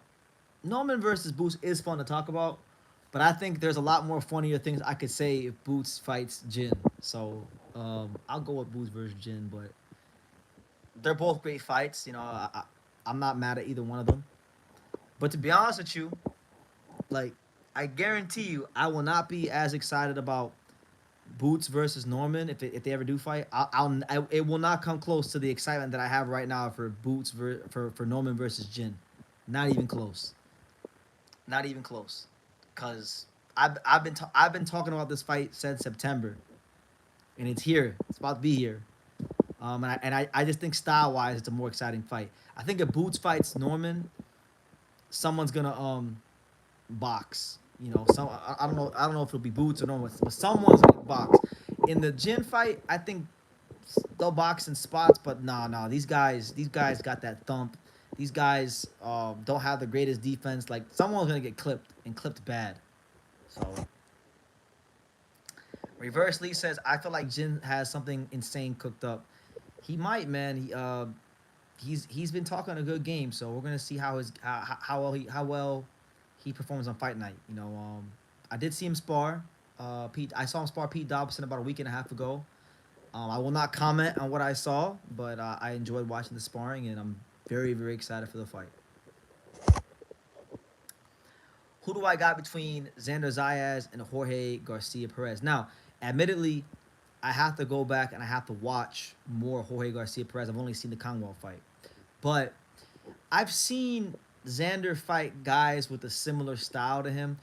Norman versus Boots is fun to talk about, but I think there's a lot more funnier things I could say if Boots fights Jin. So I'll go with Boots versus Jin, but they're both great fights. I'm not mad at either one of them. But to be honest with you, like I guarantee you, I will not be as excited about Boots versus Norman if they ever do fight. It will not come close to the excitement that I have right now for for Norman versus Jin. Not even close. Not even close. Cause I've been talking about this fight since September, and it's here. It's about to be here. And I just think style wise, it's a more exciting fight. I think if Boots fights Norman, someone's gonna box. I don't know if it'll be Boots or Norman, but someone's gonna box. In the Jin fight, I think they'll box in spots, but nah. These guys got that thump. These guys don't have the greatest defense. Like someone's gonna get clipped and clipped bad. So Reverse Lee says, I feel like Jin has something insane cooked up. He might, man. He's been talking a good game, so we're gonna see how well he performs on fight night. I did see him spar. I saw him spar Pete Dobson about a week and a half ago. I will not comment on what I saw, but I enjoyed watching the sparring, and I'm very, very excited for the fight. Who do I got between Xander Zayas and Jorge Garcia Perez? Now, admittedly, I have to go back and I have to watch more Jorge Garcia Perez. I've only seen the Conwell fight, but I've seen Xander fight guys with a similar style to him.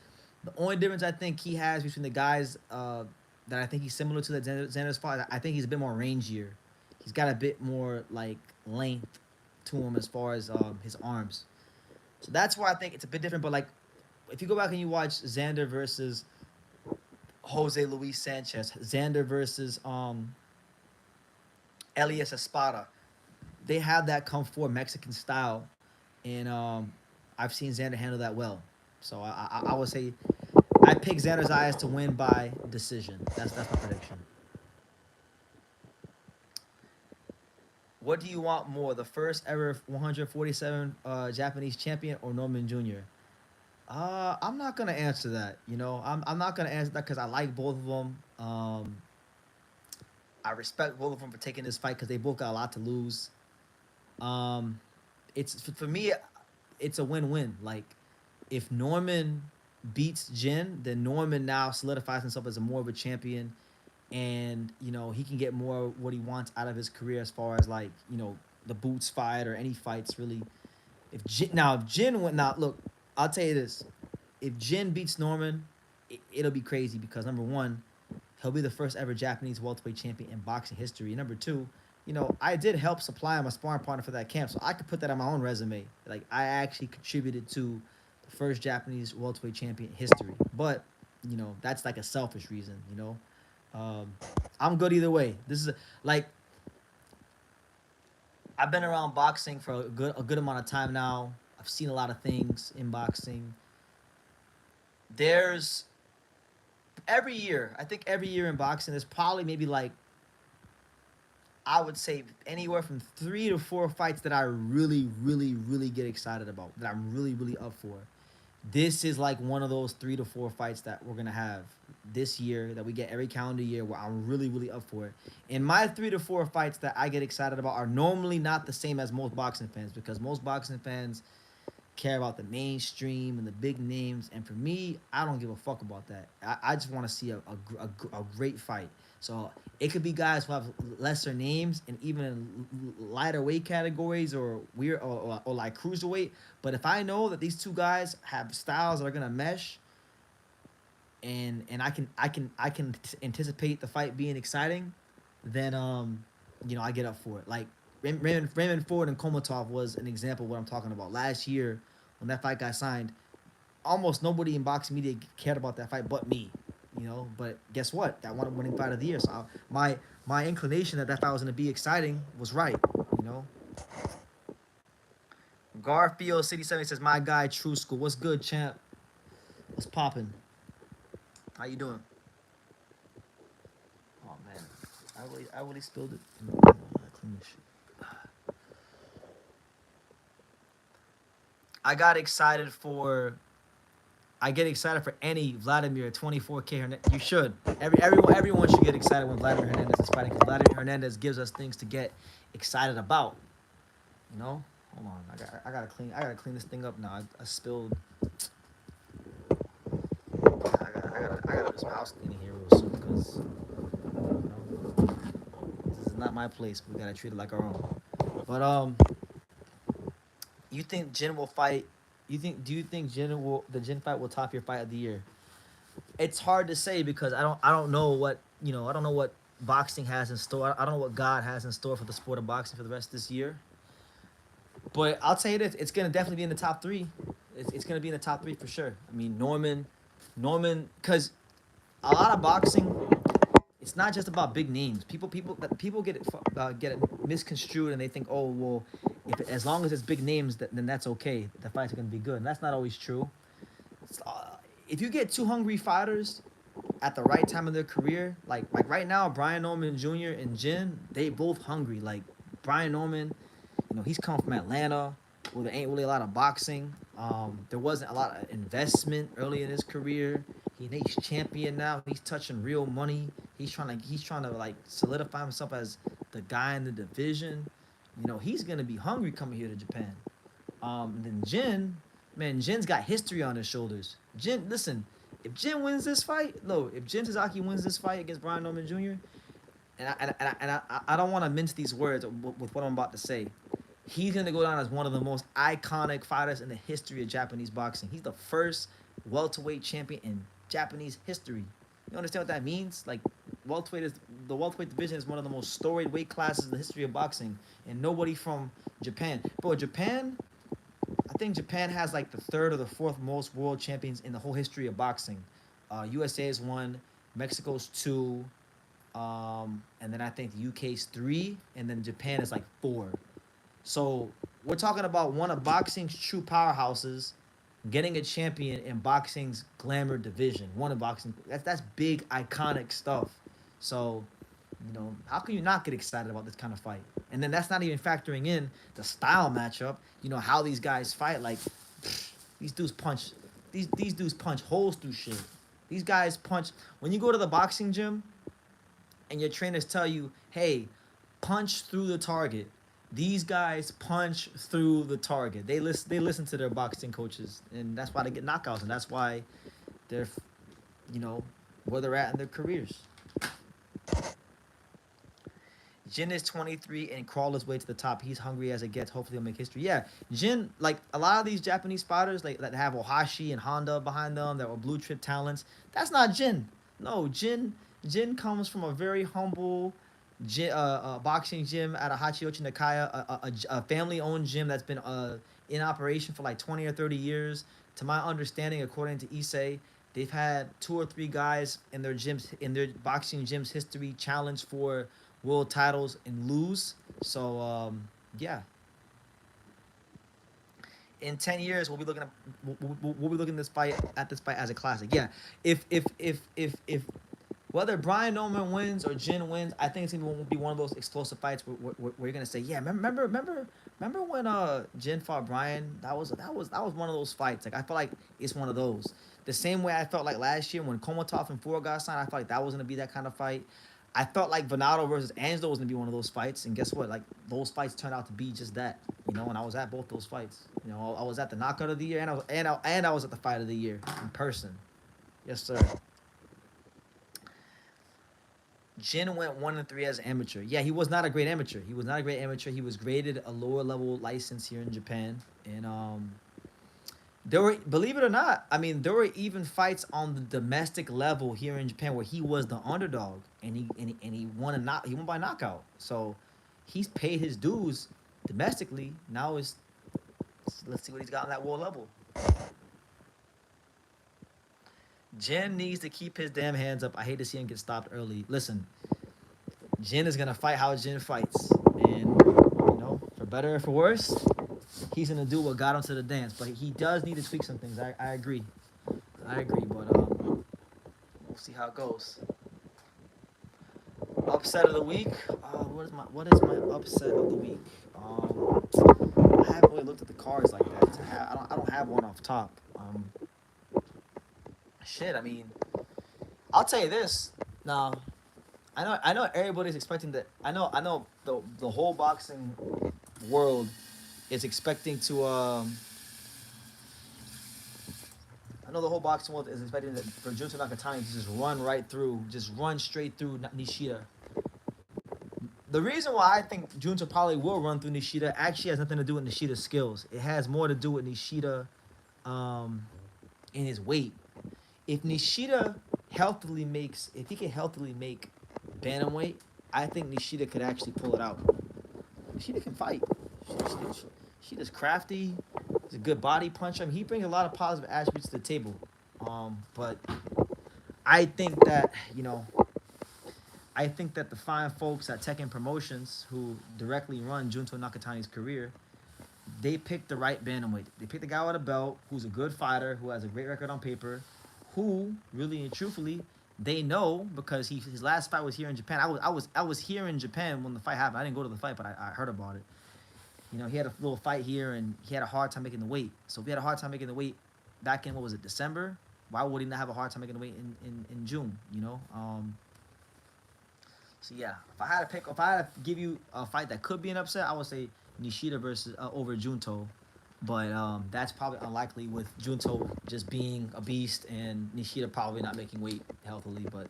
The only difference I think he has between the guys that I think he's similar to that Xander's fight, I think he's a bit more rangier. He's got a bit more like length to him as far as his arms. So that's why I think it's a bit different. But like, if you go back and you watch Xander versus Jose Luis Sanchez, Xander versus Elias Espada, they have that come forward Mexican style, and I've seen Xander handle that well. So I would say I pick Xander's eyes to win by decision. That's my prediction. What do you want more, the first ever 147 Japanese champion or Norman Jr.? I'm not gonna answer that. I'm not gonna answer that because I like both of them. I respect both of them for taking this fight because they both got a lot to lose. Um, it's for me, it's a win-win. Like, if Norman beats Jin, then Norman now solidifies himself as a more of a champion, and he can get more what he wants out of his career as far as like the boots fight or any fights really. If Jin went now, look, I'll tell you this: if Jin beats Norman, it'll be crazy because number one, he'll be the first ever Japanese welterweight champion in boxing history. And number two, I did help supply him a sparring partner for that camp, so I could put that on my own resume. Like, I actually contributed to the first Japanese welterweight champion in history. But that's like a selfish reason. Um, I'm good either way. This is like I've been around boxing for a good amount of time now. I've seen a lot of things in boxing. There's every year, I think every year in boxing, there's probably maybe like I would say anywhere from 3 to 4 fights that I really, really, really get excited about, that I'm really, really up for. This is like one of those 3 to 4 fights that we're gonna have this year that we get every calendar year where I'm really, really up for it. And my 3 to 4 fights that I get excited about are normally not the same as most boxing fans because most boxing fans care about the mainstream and the big names. And for me, I don't give a fuck about that. I just want to see a great fight. So it could be guys who have lesser names and even in lighter weight categories or weird or like cruiserweight. But if I know that these two guys have styles that are gonna mesh, and I can anticipate the fight being exciting, then I get up for it. Like Raymond Ford and Komatov was an example of what I'm talking about. Last year when that fight got signed, almost nobody in boxing media cared about that fight but me. But guess what? That one winning fight of the year. So my inclination that fight was going to be exciting was right. You know. Garfield City 70 says, "My guy, True School. What's good, champ? What's popping? How you doing?" Oh man, I really spilled it. Clean this shit. I get excited for any Vladimir 24K Hernandez. You should. Everyone should get excited when Vladimir Hernandez is fighting because Vladimir Hernandez gives us things to get excited about. Hold on. I gotta clean this thing up now. I spilled. I gotta do some house cleaning here real soon because this is not my place. We gotta treat it like our own. But you think Jin will fight? Do you think the Jin fight will top your fight of the year? It's hard to say because I don't know what I don't know what boxing has in store. I don't know what God has in store for the sport of boxing for the rest of this year. But I'll tell you this: it's gonna definitely be in the top three. It's gonna be in the top three for sure. I mean because a lot of boxing, it's not just about big names. People get it misconstrued and they think, oh well, if as long as it's big names, then that's okay. The fights are gonna be good. And that's not always true. If you get two hungry fighters at the right time of their career, like right now, Brian Norman Jr. and Jin, they both hungry. Like Brian Norman, he's come from Atlanta, where there ain't really a lot of boxing. There wasn't a lot of investment early in his career. He's champion now. He's touching real money. He's trying to like solidify himself as the guy in the division. He's gonna be hungry coming here to Japan. And then Jin, man, Jin's got history on his shoulders. Listen, if Jin wins this fight, no, if Jin Tazaki wins this fight against Brian Norman Jr., and I don't want to mince these words with what I'm about to say. He's gonna go down as one of the most iconic fighters in the history of Japanese boxing. He's the first welterweight champion in Japanese history. You understand what that means? Like, welterweight is the welterweight division is one of the most storied weight classes in the history of boxing, and nobody from Japan. Bro, Japan, I think Japan has like the third or the fourth most world champions in the whole history of boxing. USA is one, Mexico's two, and then I think the UK's three, and then Japan is like four. So we're talking about one of boxing's true powerhouses getting a champion in boxing's glamour division. One of boxing that's big iconic stuff. So, how can you not get excited about this kind of fight? And then that's not even factoring in the style matchup. How these guys fight. Like, these dudes punch these dudes punch holes through shit. These guys punch when you go to the boxing gym and your trainers tell you, hey, punch through the target. These guys punch through the target. They listen to their boxing coaches, and that's why they get knockouts, and that's why they're, you know, where they're at in their careers. Jin is 23 and crawled his way to the top. He's hungry as it gets. Hopefully, he'll make history. Yeah, Jin, like a lot of these Japanese fighters, like that have Ohashi and Honda behind them, that were blue chip talents. That's not Jin. No, Jin comes from a very humble boxing gym at a Hachiochi Nakaya, a family-owned gym that's been in operation for like 20 or 30 years. To my understanding, according to Issei, they've had two or three guys in their boxing gyms history challenge for world titles and lose. So yeah, in 10 years we'll be looking at we'll be looking at this fight as a classic. Yeah, if whether Brian Norman wins or Jin wins, I think it's gonna be one of those explosive fights where you're gonna say, yeah, remember when Jin fought Brian? That was one of those fights. Like, I feel like it's one of those. The same way I felt like last year when Komotov and Furo got signed, I felt like that was gonna be that kind of fight. I felt like Venado versus Angelo was gonna be one of those fights, and guess what? Like, those fights turned out to be just that. And I was at both those fights. I was at the knockout of the year, and I was at the fight of the year in person. Yes, sir. Jin went 1-3 as an amateur. Yeah, he was not a great amateur. He was not a great amateur. He was graded a lower level license here in Japan, and there were, believe it or not, I mean, there were even fights on the domestic level here in Japan where he was the underdog, and he won by knockout. So he's paid his dues domestically. Now let's see what he's got on that world level. Jin needs to keep his damn hands up. I hate to see him get stopped early. Listen, Jin is gonna fight how Jin fights, and for better or for worse, he's gonna do what got him to the dance. But he does need to tweak some things. I agree. But we'll see how it goes. Upset of the week. What is my upset of the week? I haven't really looked at the cards like that. I don't have one off top. Shit. I mean, I'll tell you this. Now, I know everybody's expecting that. I know the whole boxing world is expecting to I know the whole boxing world is expecting that for Junto Nakatani to just run straight through Nishida. The reason why I think Junto probably will run through Nishida actually has nothing to do with Nishida's skills. It has more to do with Nishida in his weight. If he can healthily make bantamweight, I think Nishida could actually pull it out. Nishida can fight. Nishida's crafty. He's a good body puncher. I mean, he brings a lot of positive attributes to the table. But I think that the fine folks at Tekken Promotions who directly run Junto Nakatani's career, they picked the right bantamweight. They picked the guy with a belt who's a good fighter, who has a great record on paper, who really and truthfully they know because his last fight was here in Japan. I was here in Japan when the fight happened. I didn't go to the fight, but I heard about it. He had a little fight here, and he had a hard time making the weight. So if he had a hard time making the weight back in, what was it, December? Why would he not have a hard time making the weight in June? So yeah, if I had to give you a fight that could be an upset, I would say Nishida versus over Junto. But that's probably unlikely with Junto just being a beast and Nishida probably not making weight healthily. But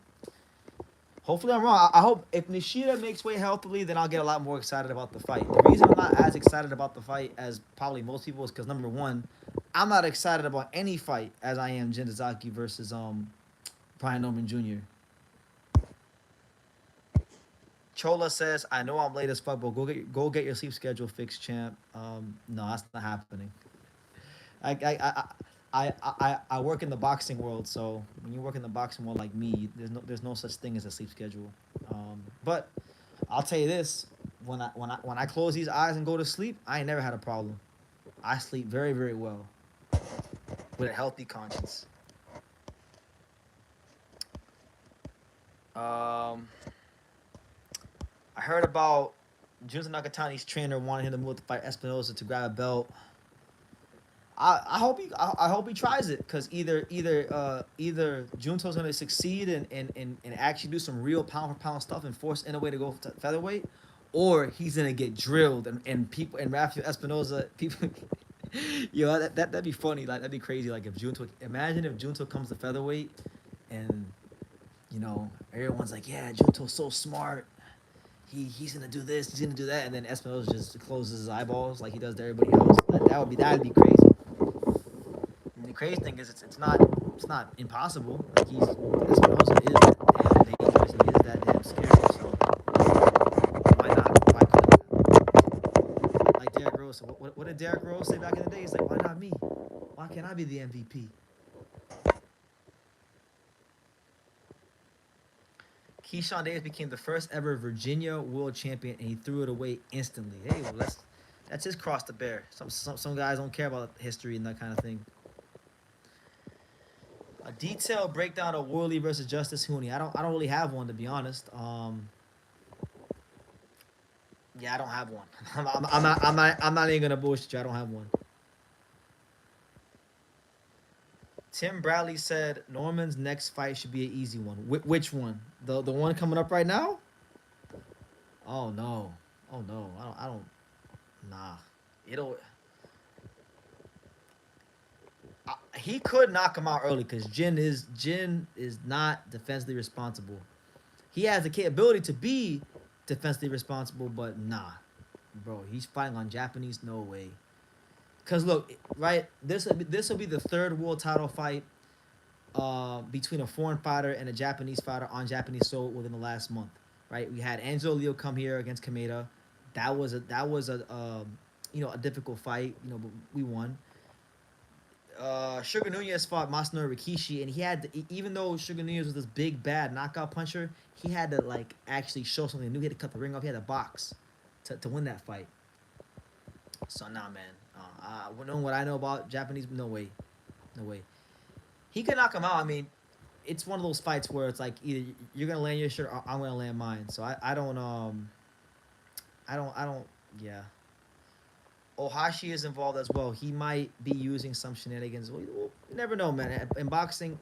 Hopefully I'm wrong. I hope if Nishida makes weight healthily, then I'll get a lot more excited about the fight. The reason I'm not as excited about the fight as probably most people is because number one, I'm not excited about any fight as I am Jin Zaki versus Brian Norman Jr. Chola says, "I know I'm late as fuck, but go get your sleep schedule fixed, champ." No, that's not happening. I work in the boxing world, so when you work in the boxing world like me, there's no such thing as a sleep schedule. But I'll tell you this: when I close these eyes and go to sleep, I ain't never had a problem. I sleep very very well with a healthy conscience. Um, I heard about Junta Nakatani's trainer wanting him to move to fight Espinosa to grab a belt. I hope he tries it because either Junto's gonna succeed and actually do some real pound for pound stuff and force in a way to go to featherweight, or he's gonna get drilled and people and Rafael Espinoza people. That'd be funny. Like that'd be crazy. Like if Junto, imagine if Junto comes to featherweight, and everyone's like, yeah, Junto's so smart. He's gonna do this, he's gonna do that, and then Espinoza just closes his eyeballs like he does to everybody else. That'd be crazy. And the crazy thing is, it's not impossible. Like Espinosa is that damn dangerous. He is that damn scary. So why not? Why couldn't like Derrick Rose? What did Derrick Rose say back in the day? He's like, why not me? Why can't I be the MVP? Keyshawn Davis became the first ever Virginia world champion, and he threw it away instantly. Hey, well, that's his cross to bear. Some guys don't care about history and that kind of thing. A detailed breakdown of Worley versus Justice Hooney. I don't really have one to be honest. Yeah, I don't have one. I'm not even gonna bullshit you. I don't have one. Tim Bradley said Norman's next fight should be an easy one. Which one? The one coming up right now? Oh no. Oh no. I don't. Nah. It'll. He could knock him out early because Jin is not defensively responsible. He has the capability to be defensively responsible, but nah, bro. He's fighting on Japanese. No way. Cause look, right. This will be the third world title fight between a foreign fighter and a Japanese fighter on Japanese soil within the last month. Right. We had Angelo Leo come here against Kameda. That was a difficult fight. But we won. Sugar Nunez fought Masanori Rikishi, and he had even though Sugar Nunez was this big bad knockout puncher, he had to like actually show something new. He had to cut the ring off. He had to box to win that fight. So nah, man. Knowing what I know about Japanese, no way, no way. He could knock him out. I mean, it's one of those fights where it's like either you're gonna land your shirt or I'm gonna land mine. So I don't yeah. Ohashi is involved as well. He might be using some shenanigans. We'll never know, man. In boxing,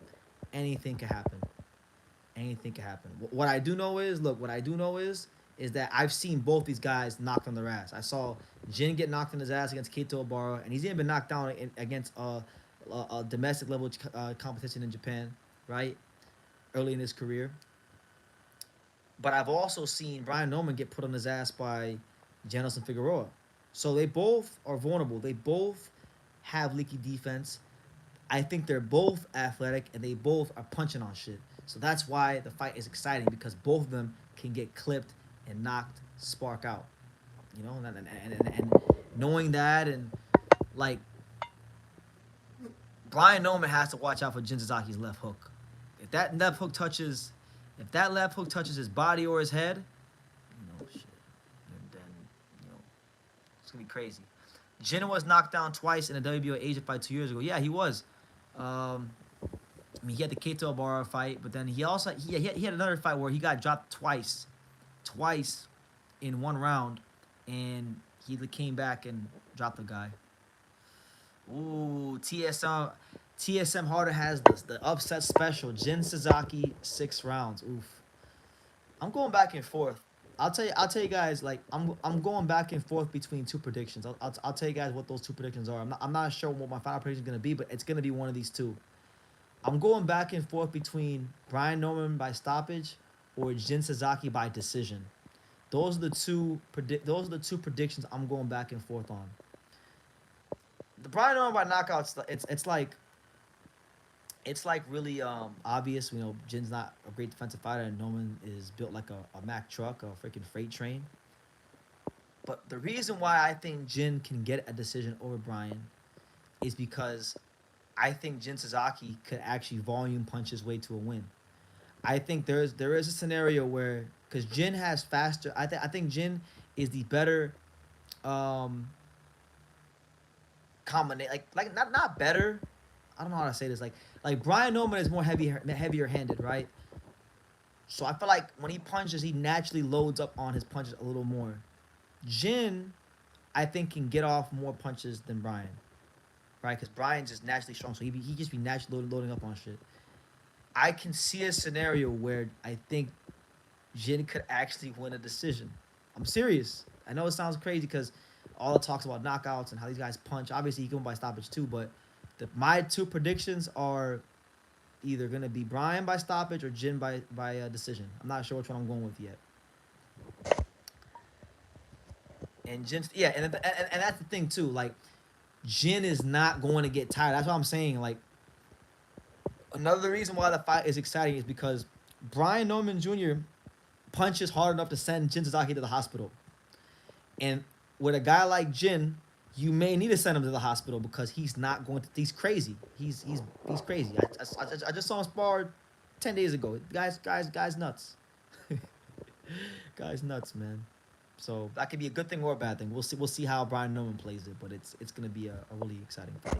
anything can happen. Anything can happen. What I do know is, look, what I do know is that I've seen both these guys knocked on their ass. I saw Jin get knocked on his ass against Keito Obara, and he's even been knocked down against a domestic level competition in Japan, right? Early in his career. But I've also seen Brian Norman get put on his ass by Janelson Figueroa. So they both are vulnerable. They both have leaky defense. I think they're both athletic and they both are punching on shit. So that's why the fight is exciting because both of them can get clipped and knocked spark out. And knowing that and like Brian Norman has to watch out for Jin Suzuki's left hook. If that left hook touches his body or his head, shit, then it's gonna be crazy. Jin was knocked down twice in a WBO Asia fight 2 years ago. Yeah, he was. I mean, he had the Keito Obara fight, but then he also he had another fight where he got dropped twice in one round, and he came back and dropped the guy. Ooh, TSM Harder has the upset special. Jin Suzuki 6 rounds. Oof. I'm going back and forth. I'll tell you guys like I'm going back and forth between two predictions. I'll tell you guys what those two predictions are. I'm not sure what my final prediction is gonna be, but it's gonna be one of these two. I'm going back and forth between Brian Norman by stoppage or Jin Sasaki by decision. Those are the two predictions I'm going back and forth on. The Brian Norman by knockouts, it's like really obvious. You know, Jin's not a great defensive fighter, and Norman is built like a Mack truck, a freaking freight train. But the reason why I think Jin can get a decision over Brian is because I think Jin Sasaki could actually volume punch his way to a win. I think there is a scenario where because Jin has faster. I think Jin is the better um combination. Not better. I don't know how to say this. Like Brian Norman is more heavier handed, right? So I feel like when he punches, he naturally loads up on his punches a little more. Jin, I think, can get off more punches than Brian, right? Because Brian's just naturally strong, so he just be naturally loading up on shit. I can see a scenario where I think Jin could actually win a decision. I'm serious. I know it sounds crazy because all the talks about knockouts and how these guys punch. Obviously, he can win by stoppage too, but my two predictions are either gonna be Brian by stoppage or Jin by decision. I'm not sure which one I'm going with yet. And Jin, yeah, and that's the thing too. Like Jin is not going to get tired. That's what I'm saying. Like another reason why the fight is exciting is because Brian Norman Jr. punches hard enough to send Jin Sasaki to the hospital. And with a guy like Jin, you may need to send him to the hospital because he's not going to. He's crazy. He's crazy. I just saw him spar 10 days ago. Guys nuts. Guys nuts, man. So that could be a good thing or a bad thing. We'll see how Brian Norman plays it, but it's gonna be a really exciting fight.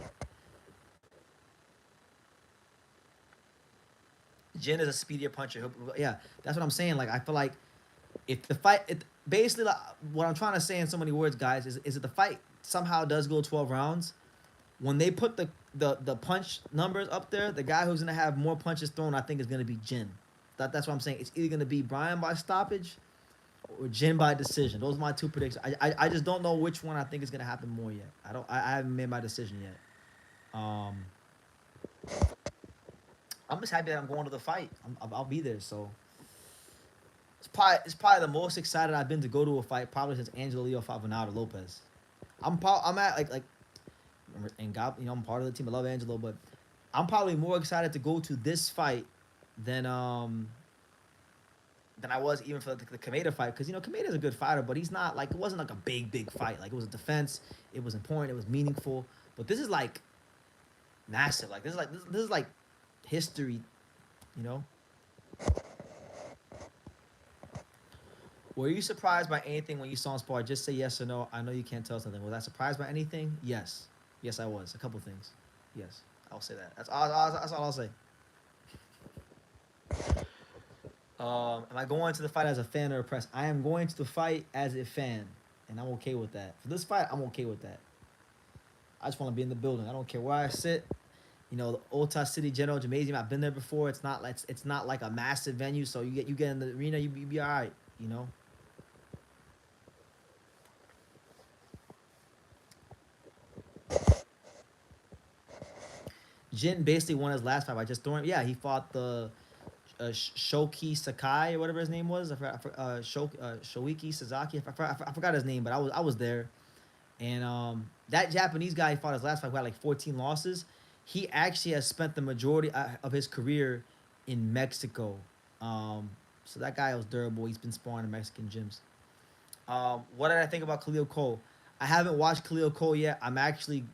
Jin is a speedier puncher. Yeah, that's what I'm saying. Like I feel like if the fight, basically like, what I'm trying to say in so many words, guys, is if the fight somehow does go 12 rounds, when they put the punch numbers up there, the guy who's gonna have more punches thrown, I think, is gonna be Jin. That's what I'm saying. It's either gonna be Brian by stoppage or Jin by decision. Those are my two predictions. I just don't know which one I think is gonna happen more yet. I haven't made my decision yet. I'm just happy that I'm going to the fight. I'll be there. So it's probably the most excited I've been to go to a fight probably since Angelo Leo fought Bernardo Lopez. I'm at like and God, you know, I'm part of the team. I love Angelo, but I'm probably more excited to go to this fight than than I was even for the Kameda fight, because you know Kameda's a good fighter, but he's not like, it wasn't like a big fight. Like it was a defense, it was important, it was meaningful. But this is like massive. Like this is like history, you know. Were you surprised by anything when you saw him spar? Just say yes or no. I know you can't tell something. Was I surprised by anything? Yes. Yes, I was. A couple things. Yes, I'll say that. That's all I'll say. Am I going to the fight as a fan or a press? I am going to the fight as a fan, and I'm okay with that. For this fight, I'm okay with that. I just want to be in the building. I don't care where I sit. You know, the Ota City General Gymnasium. I've been there before. It's not like a massive venue, so you get in the arena, you be all right. You know. Jin basically won his last fight by just throwing. Yeah, he fought the Shoki Sakai or whatever his name was. Shoiki Sasaki. I forgot his name, but I was there. And that Japanese guy he fought his last fight who had like 14 losses. He actually has spent the majority of his career in Mexico. So that guy was durable. He's been sparring in Mexican gyms. What did I think about Khalil Cole? I haven't watched Khalil Cole yet. I'm actually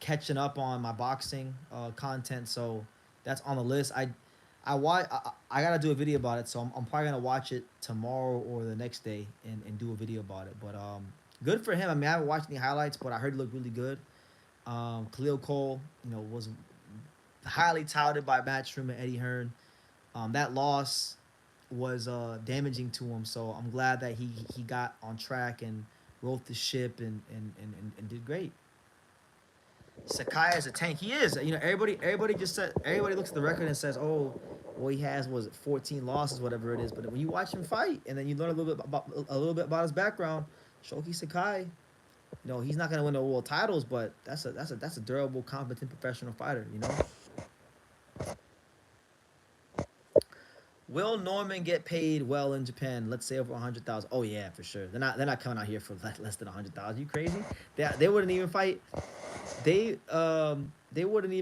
catching up on my boxing content, so that's on the list. I gotta do a video about it, so I'm probably gonna watch it tomorrow or the next day and do a video about it. But good for him. I mean, I haven't watched any highlights, but I heard he looked really good. Khalil Cole, you know, was highly touted by Matchroom and Eddie Hearn. That loss was damaging to him, so I'm glad that he got on track and wrote the ship and did great. Sakai is a tank. He is. You know, everybody looks at the record and says, "Oh, well, he has was it 14 losses, whatever it is." But when you watch him fight, and then you learn a little bit about his background, Shoki Sakai, you know, he's not gonna win the world titles, but that's a durable, competent professional fighter. You know. Will Norman get paid well in Japan? Let's say over 100,000. Oh yeah, for sure. They're not coming out here for less than 100,000. You crazy? They wouldn't even fight. They wouldn't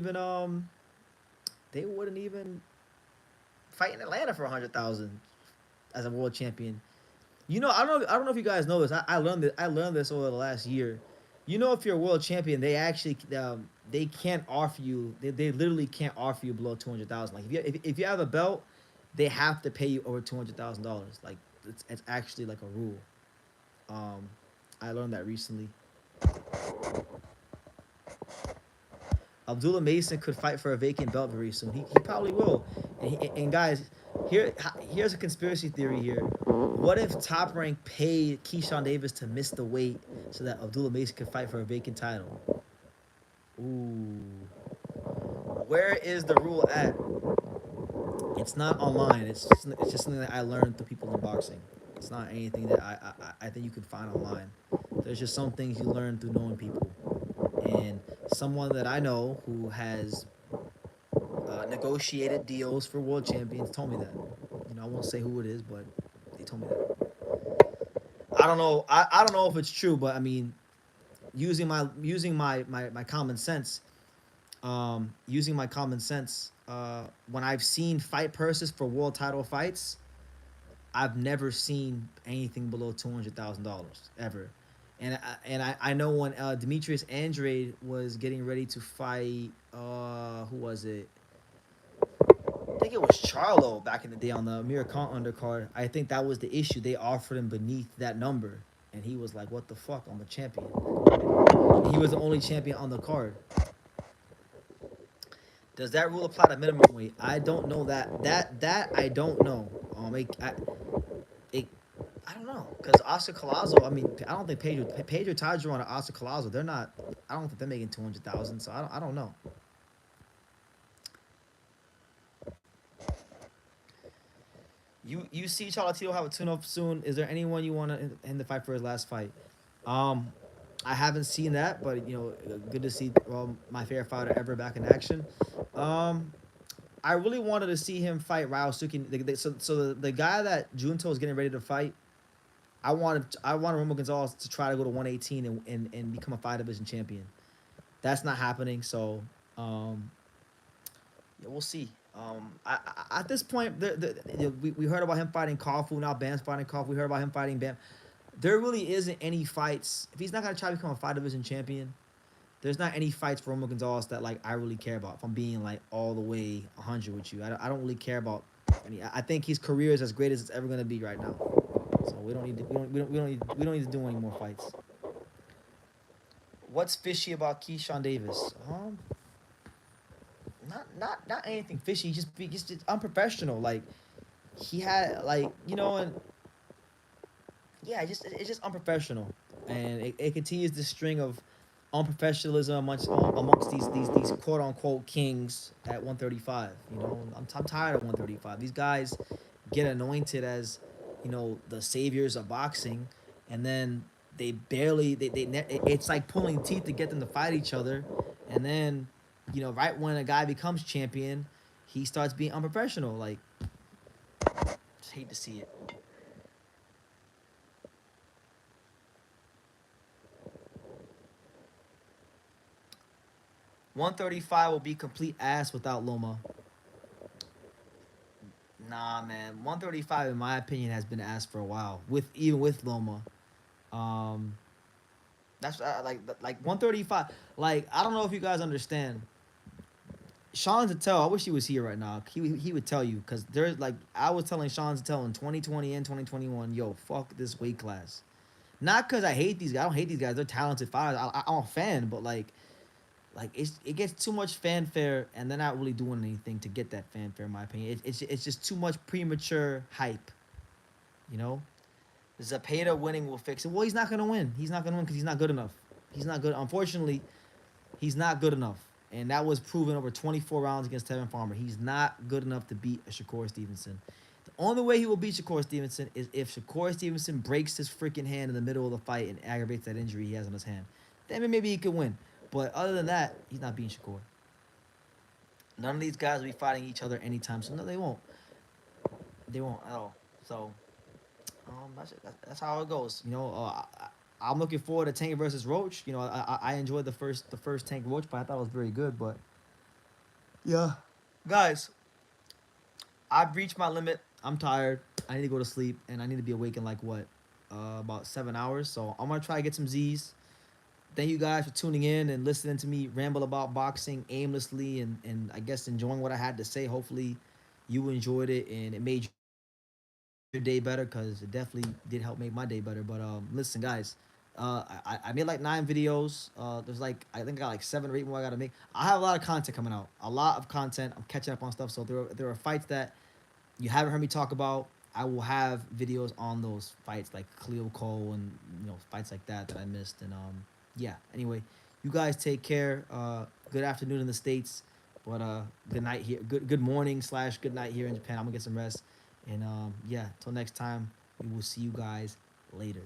even fight in Atlanta for 100,000 as a world champion. You know, I don't know if you guys know this. I learned this over the last year. You know, if you're a world champion, they can't offer you. They literally can't offer you below 200,000. Like if you have a belt, they have to pay you over $200,000. Like it's actually like a rule. Um, I learned that recently. Abdullah Mason could fight for a vacant belt very soon. He probably will. And guys, here's a conspiracy theory here. What if Top Rank paid Keyshawn Davis to miss the weight so that Abdullah Mason could fight for a vacant title? Ooh. Where is the rule at? It's not online. It's just something that I learned through people in boxing. It's not anything that I think you can find online. There's just some things you learn through knowing people. And someone that I know who has negotiated deals for world champions told me that. You know, I won't say who it is, but they told me that. I don't know. I don't know if it's true, but I mean, using my common sense, when I've seen fight purses for world title fights, I've never seen anything below $200,000 ever. And I know when Demetrius Andrade was getting ready to fight, who was it? I think it was Charlo back in the day on the Amir Khan undercard. I think that was the issue. They offered him beneath that number, and he was like, "What the fuck? I'm a champion." And he was the only champion on the card. Does that rule apply to minimum weight? I don't know that. That I don't know. It, I don't know because Oscar Collazo. I mean, I don't think Pedro Tadron and Oscar Collazo. They're not. I don't think they're making 200,000. So I don't know. You see Cholatito have a tune up soon. Is there anyone you want to end the fight for his last fight? Um, I haven't seen that, but you know, good to see my favorite fighter ever back in action. Um, I really wanted to see him fight Ryosuke. So the guy that Junto is getting ready to fight, I wanted Romo Gonzalez to try to go to 118 and become a five division champion. That's not happening. So yeah, we'll see. At this point, we heard about him fighting Kofu. Now Bam's fighting Kofu. We heard about him fighting Bam. There really isn't any fights. If he's not gonna try to become a five division champion, there's not any fights for Romo Gonzalez that like I really care about. If I'm being like all the way 100 with you, I don't really care about any. I think his career is as great as it's ever gonna be right now. So we don't need to do any more fights. What's fishy about Keyshawn Davis? Not anything fishy. Just unprofessional. Like he had like and yeah, it's just unprofessional, and it continues this string of unprofessionalism amongst these quote unquote kings at 135. I'm tired of 135. These guys get anointed as the saviors of boxing, and then they barely it's like pulling teeth to get them to fight each other, and then right when a guy becomes champion, he starts being unprofessional. Like, just hate to see it. 135 will be complete ass without Loma. Nah, man. 135, in my opinion, has been ass for a while. Even with Loma, um, that's like 135. Like I don't know if you guys understand. Sean Zattel, I wish he was here right now. He would tell you because there's like I was telling Sean Zattel in 2020 and 2021, yo, fuck this weight class. Not because I hate these guys. I don't hate these guys. They're talented fighters. I'm a fan, but like it gets too much fanfare, and they're not really doing anything to get that fanfare. In my opinion, it's just too much premature hype. You know, Zapata winning will fix it. Well, he's not gonna win. He's not gonna win because he's not good enough. He's not good. Unfortunately, he's not good enough, and that was proven over 24 rounds against Tevin Farmer. He's not good enough to beat a Shakur Stevenson. The only way he will beat Shakur Stevenson is if Shakur Stevenson breaks his freaking hand in the middle of the fight and aggravates that injury he has on his hand. Then maybe he could win. But other than that, he's not beating Shakur. None of these guys will be fighting each other anytime soon. No, they won't. They won't at all. So that's how it goes. I'm looking forward to Tank versus Roach. I enjoyed the first Tank Roach, but I thought it was very good. But yeah, guys, I've reached my limit. I'm tired. I need to go to sleep, and I need to be awake in like what, about 7 hours. So I'm gonna try to get some Z's. Thank you guys for tuning in and listening to me ramble about boxing aimlessly and I guess enjoying what I had to say. Hopefully, you enjoyed it and it made your day better because it definitely did help make my day better. But listen, guys, I made like 9 videos. There's like I think I got like 7 or 8 more I gotta make. I have a lot of content coming out. A lot of content. I'm catching up on stuff. So there are fights that you haven't heard me talk about. I will have videos on those fights like Khalil Cole and fights like that I missed. And yeah. Anyway, you guys take care. Good afternoon in the states, but good night here. Good morning / good night here in Japan. I'm gonna get some rest. And yeah, till next time, we will see you guys later.